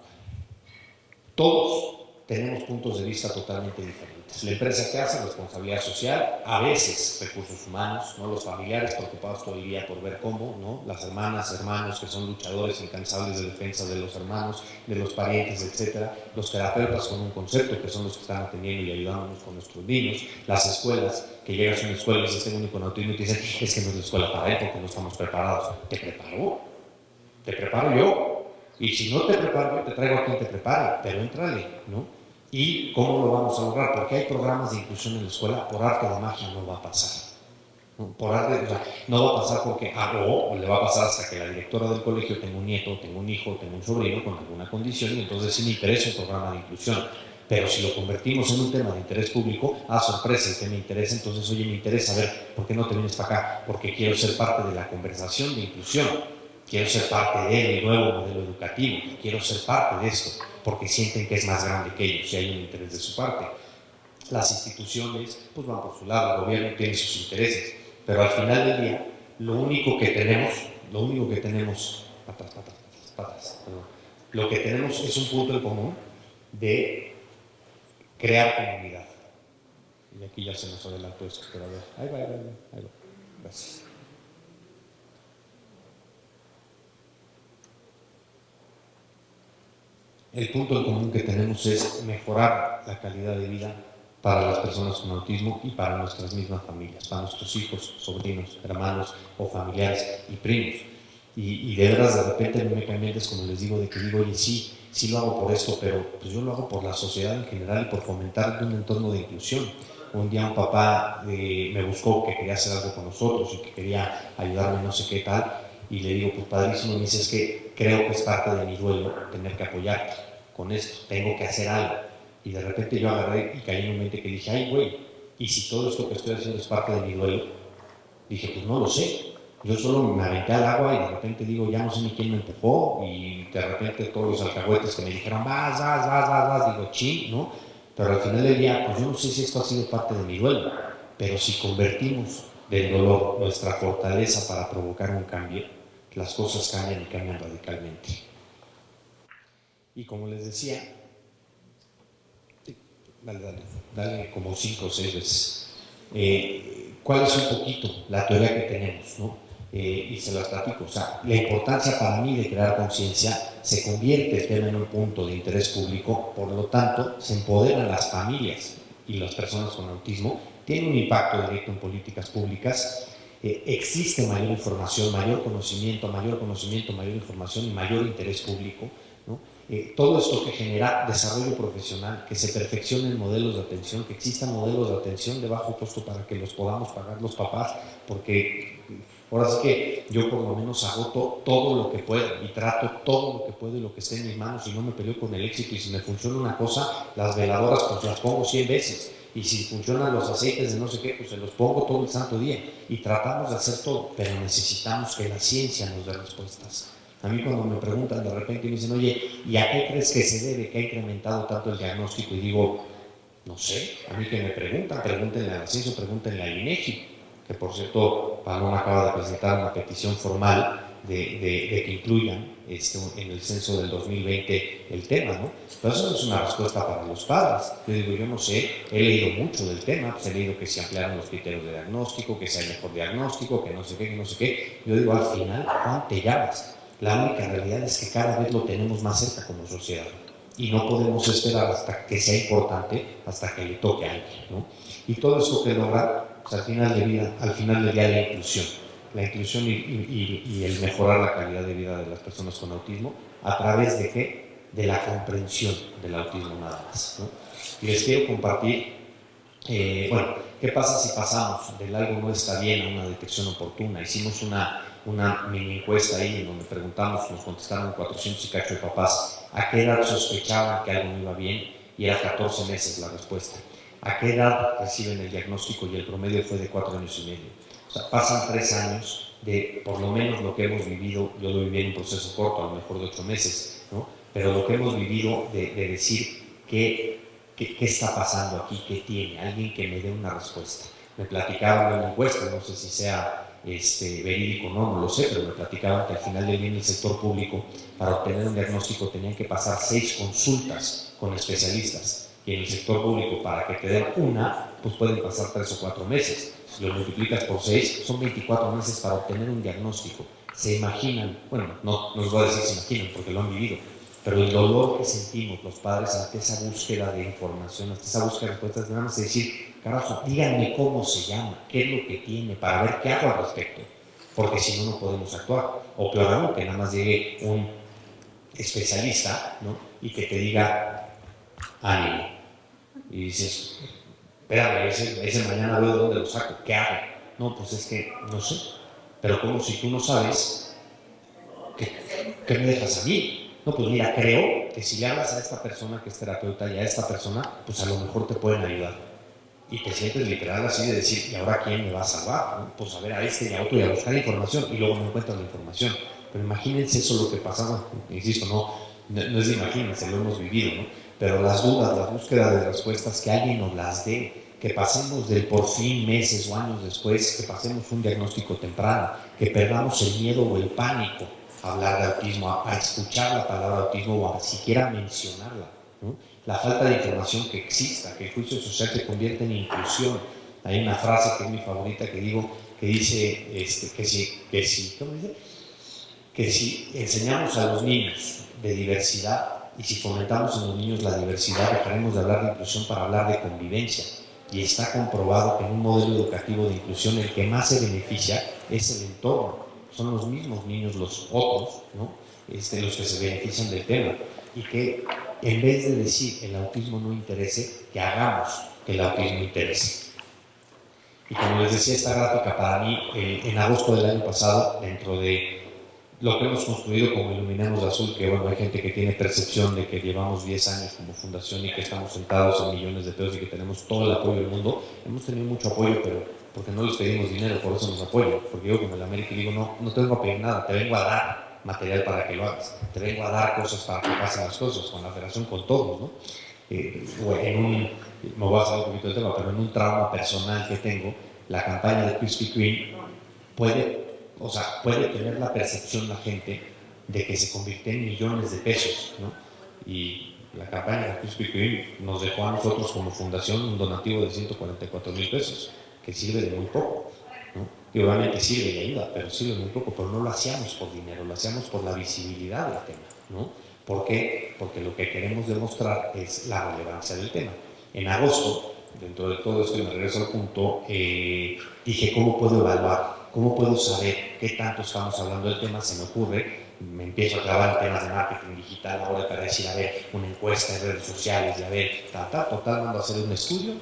todos tenemos puntos de vista totalmente diferentes. La empresa que hace responsabilidad social, a veces recursos humanos, ¿no? Los familiares preocupados todo el día por ver cómo, ¿no? Las hermanas, hermanos que son luchadores incansables de defensa de los hermanos, de los parientes, etcétera. Los terapeutas con un concepto, que son los que están atendiendo y ayudándonos con nuestros niños. Las escuelas, que llegas a una escuela y dices, tengo un hijo con autismo, y te dicen, es que no es la escuela para él porque no estamos preparados. ¿Te preparo? ¿Te preparo yo? Y si no te preparo, yo te traigo a quien te prepare, pero éntrale, ¿no? ¿Y cómo lo vamos a lograr? Porque hay programas de inclusión en la escuela, por arte de magia no va a pasar. Por arte, o sea, no va a pasar porque, o le va a pasar hasta que la directora del colegio tenga un nieto, tenga un hijo, tenga un sobrino con alguna condición, y entonces sí me interesa un programa de inclusión. Pero si lo convertimos en un tema de interés público, sorpresa, el que me interesa, entonces, oye, me interesa, a ver, ¿por qué no te vienes para acá? Porque quiero ser parte de la conversación de inclusión. Quiero ser parte del nuevo modelo educativo, quiero ser parte de esto, porque sienten que es más grande que ellos y hay un interés de su parte. Las instituciones pues van por su lado, el gobierno tiene sus intereses, pero al final del día lo único que tenemos Pero lo que tenemos es un punto en común de crear comunidad. Y aquí ya se nos adelantó esto, pero a ver, ahí va. Gracias. El punto en común que tenemos es mejorar la calidad de vida para las personas con autismo y para nuestras mismas familias, para nuestros hijos, sobrinos, hermanos o familiares y primos. Y de veras, de repente me cambian, como les digo, de que digo, oye, sí lo hago por esto, pero pues yo lo hago por la sociedad en general y por fomentar un entorno de inclusión. Un día un papá me buscó que quería hacer algo con nosotros y que quería ayudarme, no sé qué tal, y le digo, pues padrísimo, me dice, es que creo que es parte de mi duelo tener que apoyarte con esto, tengo que hacer algo. Y de repente yo agarré y caí en un mente que dije, ay güey, y si todo esto que estoy haciendo es parte de mi duelo, dije, pues no lo sé. Yo solo me aventé al agua y de repente digo, ya no sé ni quién me empujó, y de repente todos los alcahuetes que me dijeron, vas, digo, ching, ¿no? Pero al final del día, pues yo no sé si esto ha sido parte de mi duelo, pero si convertimos del dolor nuestra fortaleza para provocar un cambio, las cosas cambian y cambian radicalmente. Y como les decía, dale como 5 o 6 veces. ¿Cuál es un poquito la teoría que tenemos, ¿no? Y se las platico. O sea, la importancia para mí de crear conciencia se convierte el tema en un punto de interés público, por lo tanto, se empoderan las familias y las personas con autismo, tiene un impacto directo en políticas públicas, existe mayor información, mayor conocimiento, mayor información y mayor interés público, ¿no? Todo esto que genera desarrollo profesional, que se perfeccionen modelos de atención, que existan modelos de atención de bajo costo para que los podamos pagar los papás, porque ahora sí que yo por lo menos agoto todo lo que puedo y trato todo lo que puedo y lo que esté en mis manos y no me peleo con el éxito. Y si me funciona una cosa, las veladoras pues las pongo 100 veces. Y si funcionan los aceites de no sé qué, pues se los pongo todo el santo día. Y tratamos de hacer todo, pero necesitamos que la ciencia nos dé respuestas. A mí cuando me preguntan de repente y me dicen, oye, ¿y a qué crees que se debe que ha incrementado tanto el diagnóstico? Y digo, no sé, a mí que me preguntan, pregúntenle a la ciencia, pregúntenle al INEGI, que por cierto, Paloma acaba de presentar una petición formal de que incluyan en el censo del 2020 el tema, ¿no? Pero eso no es una respuesta para los padres. Yo digo, yo no sé, he leído mucho del tema, pues he leído que se ampliaron los criterios de diagnóstico, que sea mejor diagnóstico, que no sé qué. Yo digo, al final, ¿cuándo te llamas? La única realidad es que cada vez lo tenemos más cerca como sociedad y no podemos esperar hasta que sea importante, hasta que le toque a alguien, ¿no? Y todo esto que logra, pues, al final del día la inclusión y el mejorar la calidad de vida de las personas con autismo, ¿a través de qué? De la comprensión del autismo nada más, ¿no? Y les quiero compartir, ¿qué pasa si pasamos del algo no está bien a una detección oportuna? Hicimos una mini encuesta ahí en donde preguntamos, nos contestaron 400 y cacho de papás a qué edad sospechaban que algo no iba bien, y era 14 meses la respuesta. ¿A qué edad reciben el diagnóstico? Y el promedio fue de 4 años y medio. O sea, pasan 3 años de, por lo menos lo que hemos vivido, yo lo viví en un proceso corto, a lo mejor de 8 meses, ¿no? Pero lo que hemos vivido de decir ¿qué está pasando aquí? ¿Qué tiene? Alguien que me dé una respuesta. Me platicaban de una encuesta, no sé si sea verídico o no lo sé, pero me platicaban que al final del día en el sector público, para obtener un diagnóstico tenían que pasar 6 consultas con especialistas, y en el sector público para que te den una, pues pueden pasar 3 o 4 meses. Si lo multiplicas por 6, son 24 meses para obtener un diagnóstico. Se imaginan, bueno, no les voy a decir se imaginan porque lo han vivido, pero el dolor que sentimos los padres ante esa búsqueda de información, ante esa búsqueda de respuestas, nada más es decir, carajo, díganme cómo se llama, qué es lo que tiene, para ver qué hago al respecto, porque si no, no podemos actuar. O peor aún, que nada más llegue un especialista, ¿no? Y que te diga, ánimo. Y dices, espérame, ese mañana veo dónde lo saco, ¿qué hago? No, pues es que no sé. Pero como si tú no sabes, ¿qué me dejas a mí? No, pues mira, creo que si le hablas a esta persona que es terapeuta y a esta persona, pues a lo mejor te pueden ayudar. Y te sientes literal así de decir, ¿y ahora quién me va a salvar? ¿No? Pues a ver a este y a otro y a buscar información, y luego no encuentras la información. Pero imagínense eso lo que pasaba, insisto, no es de imagínense, lo hemos vivido, ¿no? Pero las dudas, la búsqueda de respuestas, que alguien nos las dé, que pasemos del por fin meses o años después, que pasemos un diagnóstico temprano, que perdamos el miedo o el pánico hablar de autismo, a escuchar la palabra autismo o a siquiera mencionarla, ¿no? La falta de información que exista, que el juicio social se convierta en inclusión. Hay una frase que es mi favorita que digo, que dice que si enseñamos a los niños de diversidad y si fomentamos en los niños la diversidad, dejaremos de hablar de inclusión para hablar de convivencia. Y está comprobado que en un modelo educativo de inclusión el que más se beneficia es el entorno. Son los mismos niños, los otros, ¿no? Los que se benefician del tema. Y que en vez de decir el autismo no interese, que hagamos que el autismo interese. Y como les decía, esta gráfica para mí, en agosto del año pasado, dentro de lo que hemos construido como Iluminemos Azul, que bueno, hay gente que tiene percepción de que llevamos 10 años como fundación y que estamos sentados en millones de pesos y que tenemos todo el apoyo del mundo. Hemos tenido mucho apoyo, pero porque no les pedimos dinero, por eso nos apoyan. Porque yo como el América digo, no te vengo a pedir nada, te vengo a dar material para que lo hagas, te vengo a dar cosas para que pasen las cosas, con la federación, con todos, ¿no? Me voy a hacer un poquito del tema, pero en un trauma personal que tengo, la campaña de Krispy Kreme puede tener la percepción la gente de que se convierte en millones de pesos, ¿no? Y la campaña de Krispy Kreme nos dejó a nosotros como fundación un donativo de 144,000 pesos, que sirve de muy poco, ¿no? Y obviamente sirve y ayuda, pero sirve muy poco, pero no lo hacíamos por dinero, lo hacíamos por la visibilidad del tema, ¿no? ¿Por qué? Porque lo que queremos demostrar es la relevancia del tema. En agosto, dentro de todo esto, y me regreso al punto, dije, ¿cómo puedo evaluar? ¿Cómo puedo saber qué tanto estamos hablando del tema? Se me ocurre, me empiezo a clavar en temas de marketing digital ahora para decir, a ver, una encuesta en redes sociales, y a ver, total, mando a hacer un estudio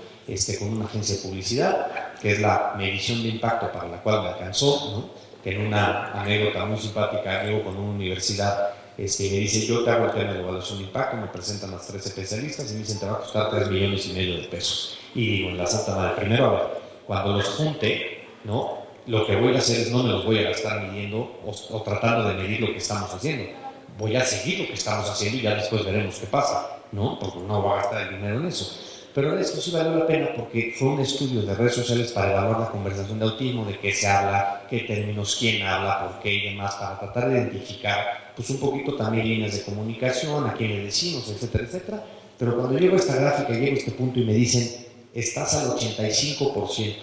con una agencia de publicidad, que es la medición de impacto para la cual me alcanzó, ¿no? Que en una anécdota muy simpática, llego con una universidad, me dice, yo te hago el tema de evaluación de impacto, me presentan las 3 especialistas y me dicen, te va a costar 3,5 millones de pesos. Y digo, en la santa madre, primero, a ver, cuando los junte, ¿no? Lo que voy a hacer es no me los voy a gastar midiendo o tratando de medir lo que estamos haciendo. Voy a seguir lo que estamos haciendo y ya después veremos qué pasa, ¿no? Porque no voy a gastar el dinero en eso. Pero esto sí valió la pena porque fue un estudio de redes sociales para evaluar la conversación de autismo, de qué se habla, qué términos, quién habla, por qué y demás, para tratar de identificar pues un poquito también líneas de comunicación, a quién le decimos, etcétera, etcétera. Pero cuando llego a esta gráfica, llego a este punto y me dicen, estás al 85%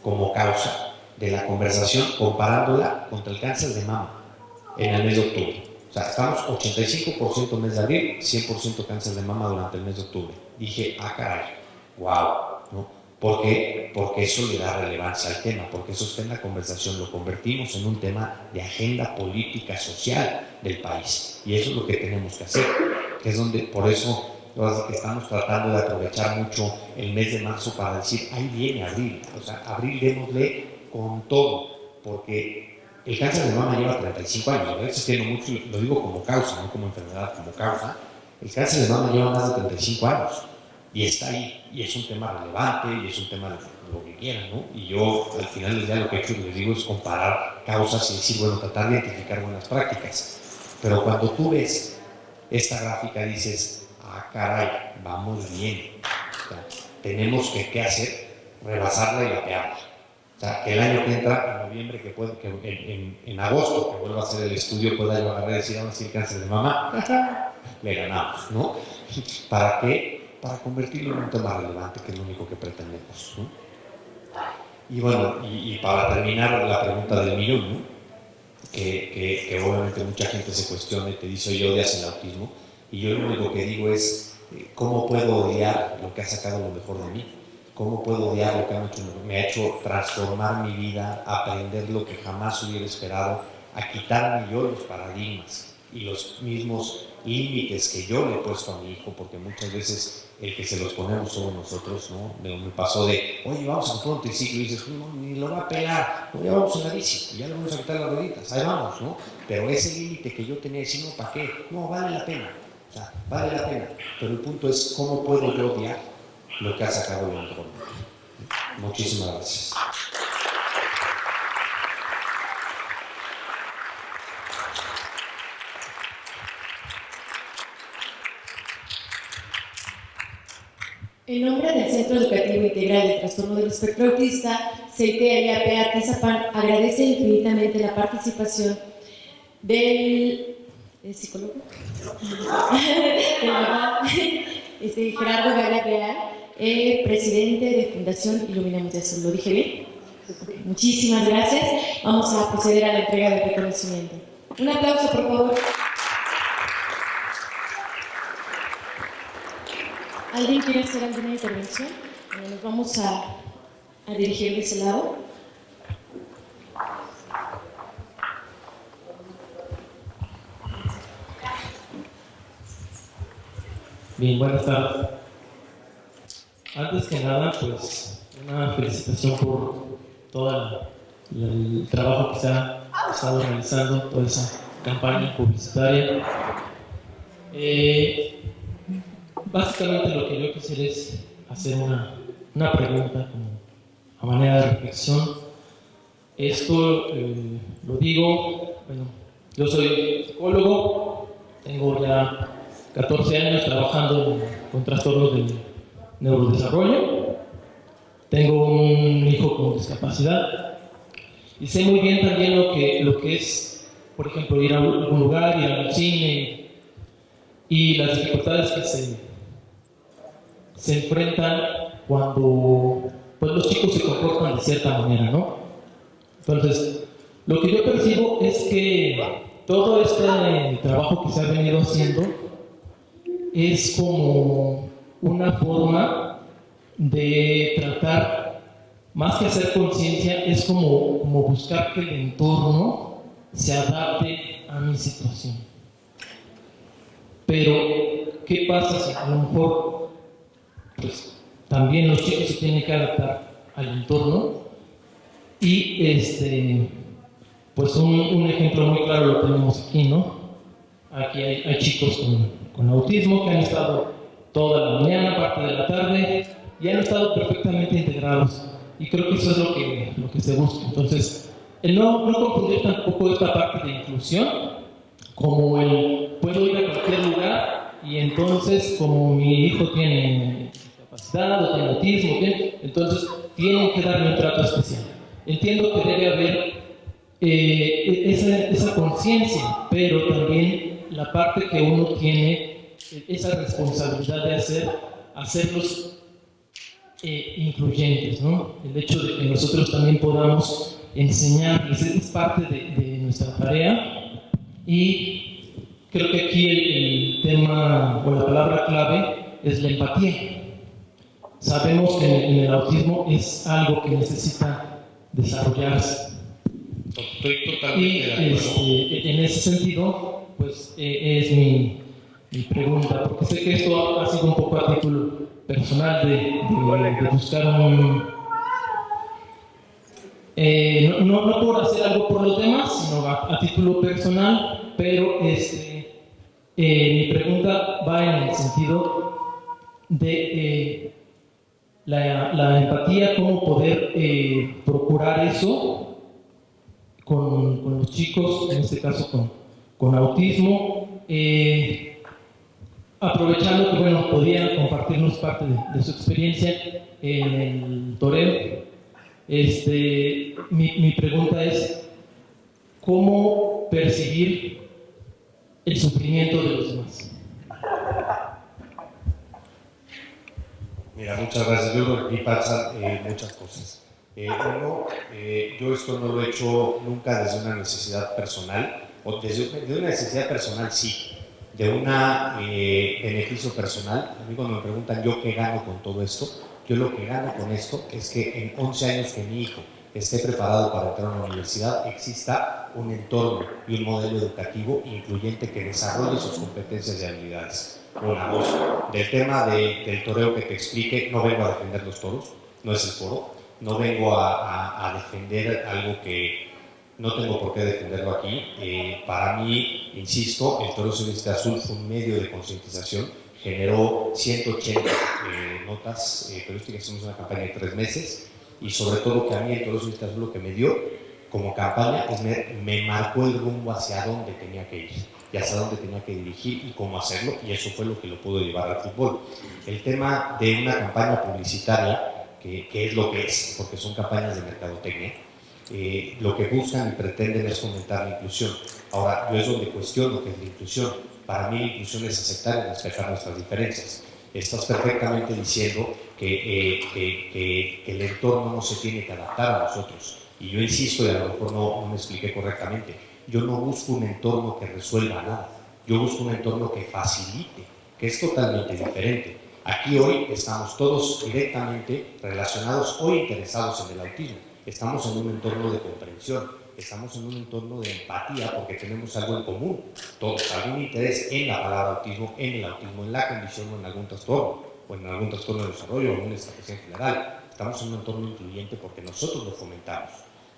como causa de la conversación comparándola contra el cáncer de mama en el mes de octubre. O sea, estamos 85% mes de abril, 100% cáncer de mama durante el mes de octubre. Dije, caray, wow, ¿no? ¿Por qué? Porque eso le da relevancia al tema, porque eso está en la conversación, lo convertimos en un tema de agenda política social del país. Y eso es lo que tenemos que hacer, que es donde, por eso, que estamos tratando de aprovechar mucho el mes de marzo para decir, ahí viene abril, o sea, abril démosle con todo, porque el cáncer de mama lleva 35 años, ¿verdad? Existiendo mucho, lo digo como causa, no como enfermedad, como causa. El cáncer de mama lleva más de 35 años y está ahí, y es un tema relevante, y es un tema de lo que quieran, ¿no? Y yo al final del día lo que he hecho, les digo, es comparar causas y decir, bueno, tratar de identificar buenas prácticas. Pero cuando tú ves esta gráfica dices, caray, vamos bien, o sea, tenemos que hacer, rebasarla y lapearla. O sea, que el año que entra, en noviembre, en agosto, que vuelva a hacer el estudio, pueda yo agarrar y decir, vamos a decir cáncer de mama, le ganamos, ¿no? ¿Para qué? Para convertirlo en un tema relevante, que es lo único que pretendemos, ¿no? Y bueno, y para terminar la pregunta del millón, ¿no? Que obviamente mucha gente se cuestiona y te dice, oye, odias el autismo, y yo lo único que digo es, ¿cómo puedo odiar lo que ha sacado lo mejor de mí? ¿Cómo puedo odiar lo que me ha hecho transformar mi vida, aprender lo que jamás hubiera esperado, a quitarme yo los paradigmas y los mismos límites que yo le he puesto a mi hijo? Porque muchas veces el que se los ponemos somos nosotros, ¿no? Me pasó de, oye, vamos a comprar un triciclo, y dices, no, ni lo va a pegar, no, ya vamos en la bici, y ya le vamos a quitar las rueditas, ahí vamos, ¿no? Pero ese límite que yo tenía, decir, no, ¿para qué? No, vale la pena, o sea, vale la pena. Pero el punto es, ¿cómo puedo yo odiar lo que ha sacado lo mejor? Muchísimas gracias. En nombre del Centro Educativo Integral del Trastorno del Espectro Autista, CITEA y APA Tizapán agradece infinitamente la participación del psicólogo, del papá, Gerardo Gaya Real, presidente de Fundación Iluminamos de Azul. ¿Lo dije bien? Okay. Muchísimas gracias. Vamos a proceder a la entrega del reconocimiento. Un aplauso, por favor. ¿Alguien quiere hacer alguna intervención? Nos vamos a dirigir de ese lado. Bien, buenas tardes. Antes que nada, pues, una felicitación por todo el trabajo que se ha estado realizando, toda esa campaña publicitaria. Básicamente lo que yo quisiera es hacer una pregunta como a manera de reflexión. Esto lo digo, bueno, yo soy psicólogo, tengo ya 14 años trabajando con trastornos del neurodesarrollo, tengo un hijo con discapacidad y sé muy bien también lo que es, por ejemplo, ir a algún lugar, ir al cine y las dificultades que se enfrentan cuando pues, los chicos se comportan de cierta manera, ¿no? Entonces, lo que yo percibo es que todo este trabajo que se ha venido haciendo es como una forma de tratar, más que hacer conciencia, es como buscar que el entorno se adapte a mi situación. Pero, ¿qué pasa si a lo mejor pues, también los chicos se tienen que adaptar al entorno? Y pues un ejemplo muy claro lo tenemos aquí, ¿no? Aquí hay chicos con autismo que han estado toda la mañana, parte de la tarde, y han estado perfectamente integrados. Y creo que eso es lo que se busca. Entonces, el no confundir tampoco esta parte de inclusión como el puedo ir a cualquier lugar y entonces como mi hijo tiene discapacidad o tiene autismo, entonces tienen que darle un trato especial. Entiendo que debe haber esa conciencia, pero también la parte que uno tiene esa responsabilidad de hacerlos incluyentes, ¿no? El hecho de que nosotros también podamos enseñarles es parte de nuestra tarea. Y creo que aquí el tema o la palabra clave es la empatía. Sabemos que en el autismo es algo que necesita desarrollarse. Estoy totalmente de acuerdo. Y en ese sentido, pues es mi pregunta, porque sé que esto ha sido un poco a título personal de buscar no por hacer algo por los demás, sino a título personal, pero mi pregunta va en el sentido de la empatía, cómo poder procurar eso con los chicos, en este caso con autismo, aprovechando que, bueno, podían compartirnos parte de su experiencia en el toreo. Mi pregunta es, ¿cómo percibir el sufrimiento de los demás? Mira, muchas gracias. Yo creo que aquí pasan muchas cosas. Yo esto no lo he hecho nunca desde una necesidad personal, o de una necesidad personal sí, de un beneficio personal. A mí cuando me preguntan yo qué gano con todo esto, yo lo que gano con esto es que en 11 años que mi hijo esté preparado para entrar a una universidad, exista un entorno y un modelo educativo incluyente que desarrolle sus competencias y habilidades. Una, dos, del tema del toreo que te explique, no vengo a defender los toros, no es el foro, no vengo a defender algo que no tengo por qué defenderlo aquí. Para mí, insisto, el Toreo Celeste Azul fue un medio de concientización, generó 180 notas periodísticas, hicimos una campaña de 3 meses, y sobre todo que a mí el Toreo Celeste Azul lo que me dio como campaña es me marcó el rumbo hacia dónde tenía que ir y hacia dónde tenía que dirigir y cómo hacerlo, y eso fue lo que lo pudo llevar al fútbol. El tema de una campaña publicitaria, que es lo que es, porque son campañas de mercadotecnia, lo que buscan y pretenden es fomentar la inclusión. Ahora, yo es donde cuestiono que es la inclusión. Para mí la inclusión es aceptar y respetar nuestras diferencias. Estás perfectamente diciendo que el entorno no se tiene que adaptar a nosotros. Y yo insisto, y a lo mejor no me expliqué correctamente, yo no busco un entorno que resuelva nada. Yo busco un entorno que facilite, que es totalmente diferente. Aquí hoy estamos todos directamente relacionados o interesados en el autismo. Estamos en un entorno de comprensión, estamos en un entorno de empatía porque tenemos algo en común, todos, algún interés en la palabra autismo, en el autismo, en la condición o en algún trastorno, o en algún trastorno de desarrollo o en una estrategia en general. Estamos en un entorno incluyente porque nosotros lo fomentamos.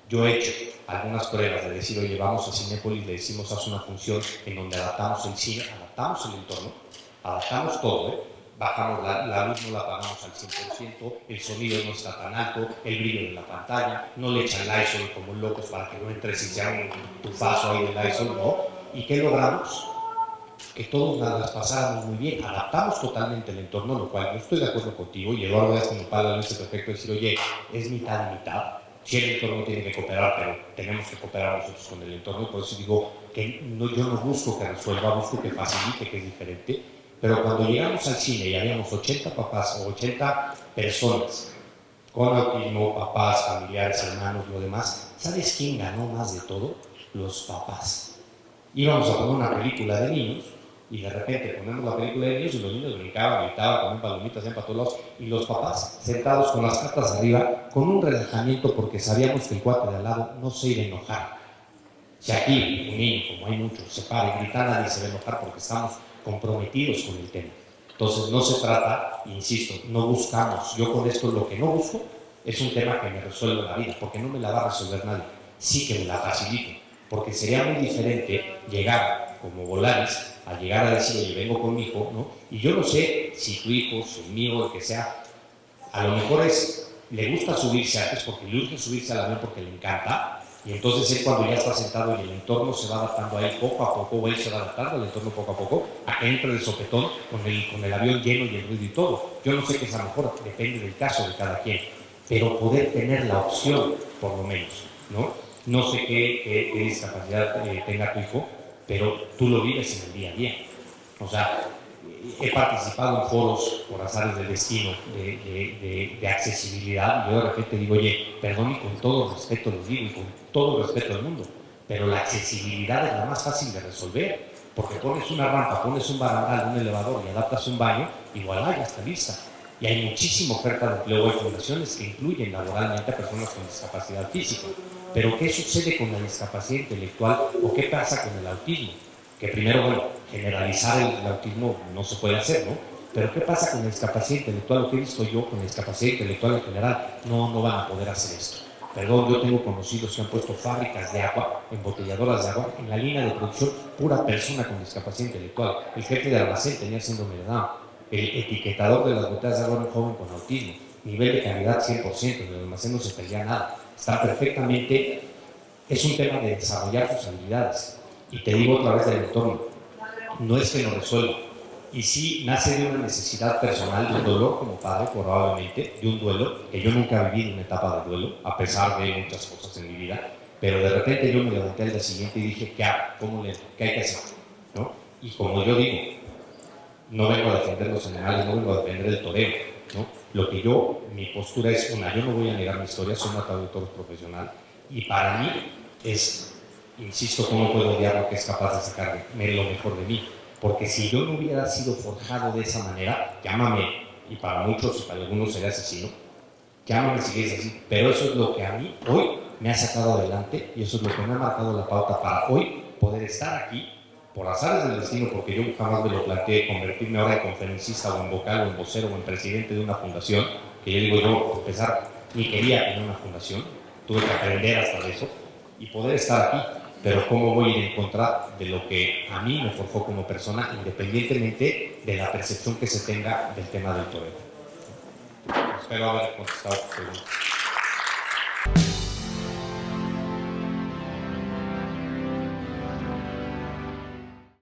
Yo he hecho algunas pruebas de decir, oye, vamos a Cinépolis, le decimos, haz una función en donde adaptamos el cine, adaptamos el entorno, adaptamos todo, bajamos la luz, no la apagamos al 100%, el sonido no está tan alto, el brillo de la pantalla, no le echan Lysol como locos para que no entres y sea un tufazo ahí de Lysol, ¿no? ¿Y qué logramos? Que todos las pasáramos muy bien, adaptamos totalmente el entorno, lo cual yo estoy de acuerdo contigo, y Eduardo ya como padre lo dice perfecto, decir, oye, es mitad y mitad. Si el entorno tiene que cooperar, pero tenemos que cooperar nosotros con el entorno, y por eso digo que yo no busco que resuelva, busco que facilite, que es diferente. Pero cuando llegamos al cine y habíamos 80 papás o 80 personas con autismo, papás, familiares, hermanos, lo demás, ¿sabes quién ganó más de todo? Los papás. Íbamos a poner una película de niños y de repente ponemos la película de niños y los niños brincaban, gritaban, comían palomitas, iban para todos lados, y los papás sentados con las patas arriba, con un relajamiento porque sabíamos que el cuate de al lado no se iba a enojar. Si aquí un niño, como hay muchos, se para y grita, nadie se va a enojar porque estamos comprometidos con el tema. Entonces no se trata, insisto, no buscamos, yo con esto lo que no busco es un tema que me resuelva la vida, porque no me la va a resolver nadie, sí que me la facilite, porque sería muy diferente llegar como Volaris, a llegar a decir, oye, vengo con mi hijo, ¿no? Y yo no sé si tu hijo, su amigo, el que sea, a lo mejor le gusta subirse antes porque le gusta subirse al avión porque le encanta, y entonces él cuando ya está sentado y el entorno se va adaptando a él poco a poco, o él se va adaptando al entorno poco a poco, a que entre de sopetón con el avión lleno y el ruido y todo. Yo no sé qué es a lo mejor, depende del caso de cada quien, pero poder tener la opción, por lo menos, ¿no? No sé qué discapacidad tenga tu hijo, pero tú lo vives en el día a día. O sea, he participado en foros por azares del destino de accesibilidad, y yo de repente digo, oye, perdón, y con todo respeto lo digo, y con todo respeto al mundo, pero la accesibilidad es la más fácil de resolver, porque pones una rampa, pones un barandal, un elevador y adaptas un baño, igual ya está lista. Y hay muchísima oferta de empleo, hay fundaciones que incluyen laboralmente a personas con discapacidad física. Pero ¿qué sucede con la discapacidad intelectual o qué pasa con el autismo? Que primero, bueno, generalizar el autismo no se puede hacer, ¿no? Pero ¿qué pasa con la discapacidad intelectual? Lo que he visto yo con la discapacidad intelectual en general, no van a poder hacer esto. Perdón, yo tengo conocidos que han puesto fábricas de agua, embotelladoras de agua, en la línea de producción, pura persona con discapacidad intelectual. El jefe de almacén tenía síndrome de Down. El etiquetador de las botellas de agua era un joven con autismo. Nivel de calidad 100%, en el almacén no se perdía nada. Está perfectamente, es un tema de desarrollar sus habilidades. Y te digo otra vez del entorno, no es que no resuelva. Y sí nace de una necesidad personal, de un dolor como padre probablemente, de un duelo, que yo nunca he vivido una etapa de duelo, a pesar de muchas cosas en mi vida, pero de repente yo me levanté al día siguiente y dije, ¿qué hago? ¿Qué hay que hacer? ¿No? Y como yo digo, no vengo a defender los animales, no vengo a defender el toreo, ¿no? Lo que mi postura es una, yo no voy a negar mi historia, soy un traductor profesional, y para mí es, insisto, ¿cómo puedo odiar lo que es capaz de sacarme lo mejor de mí? Porque si yo no hubiera sido forjado de esa manera, llámame, y para muchos y para algunos seré asesino, llámame si quieres así, pero eso es lo que a mí hoy me ha sacado adelante, y eso es lo que me ha marcado la pauta para hoy poder estar aquí, por azares del destino, porque yo jamás me lo planteé convertirme ahora en conferencista o en vocal o en vocero o en presidente de una fundación, que yo digo yo, por empezar, ni quería tener una fundación, tuve que aprender hasta de eso y poder estar aquí, pero cómo voy a ir en contra de lo que a mí me forjó como persona, independientemente de la percepción que se tenga del tema del toreo. Espero haber contestado tu pregunta.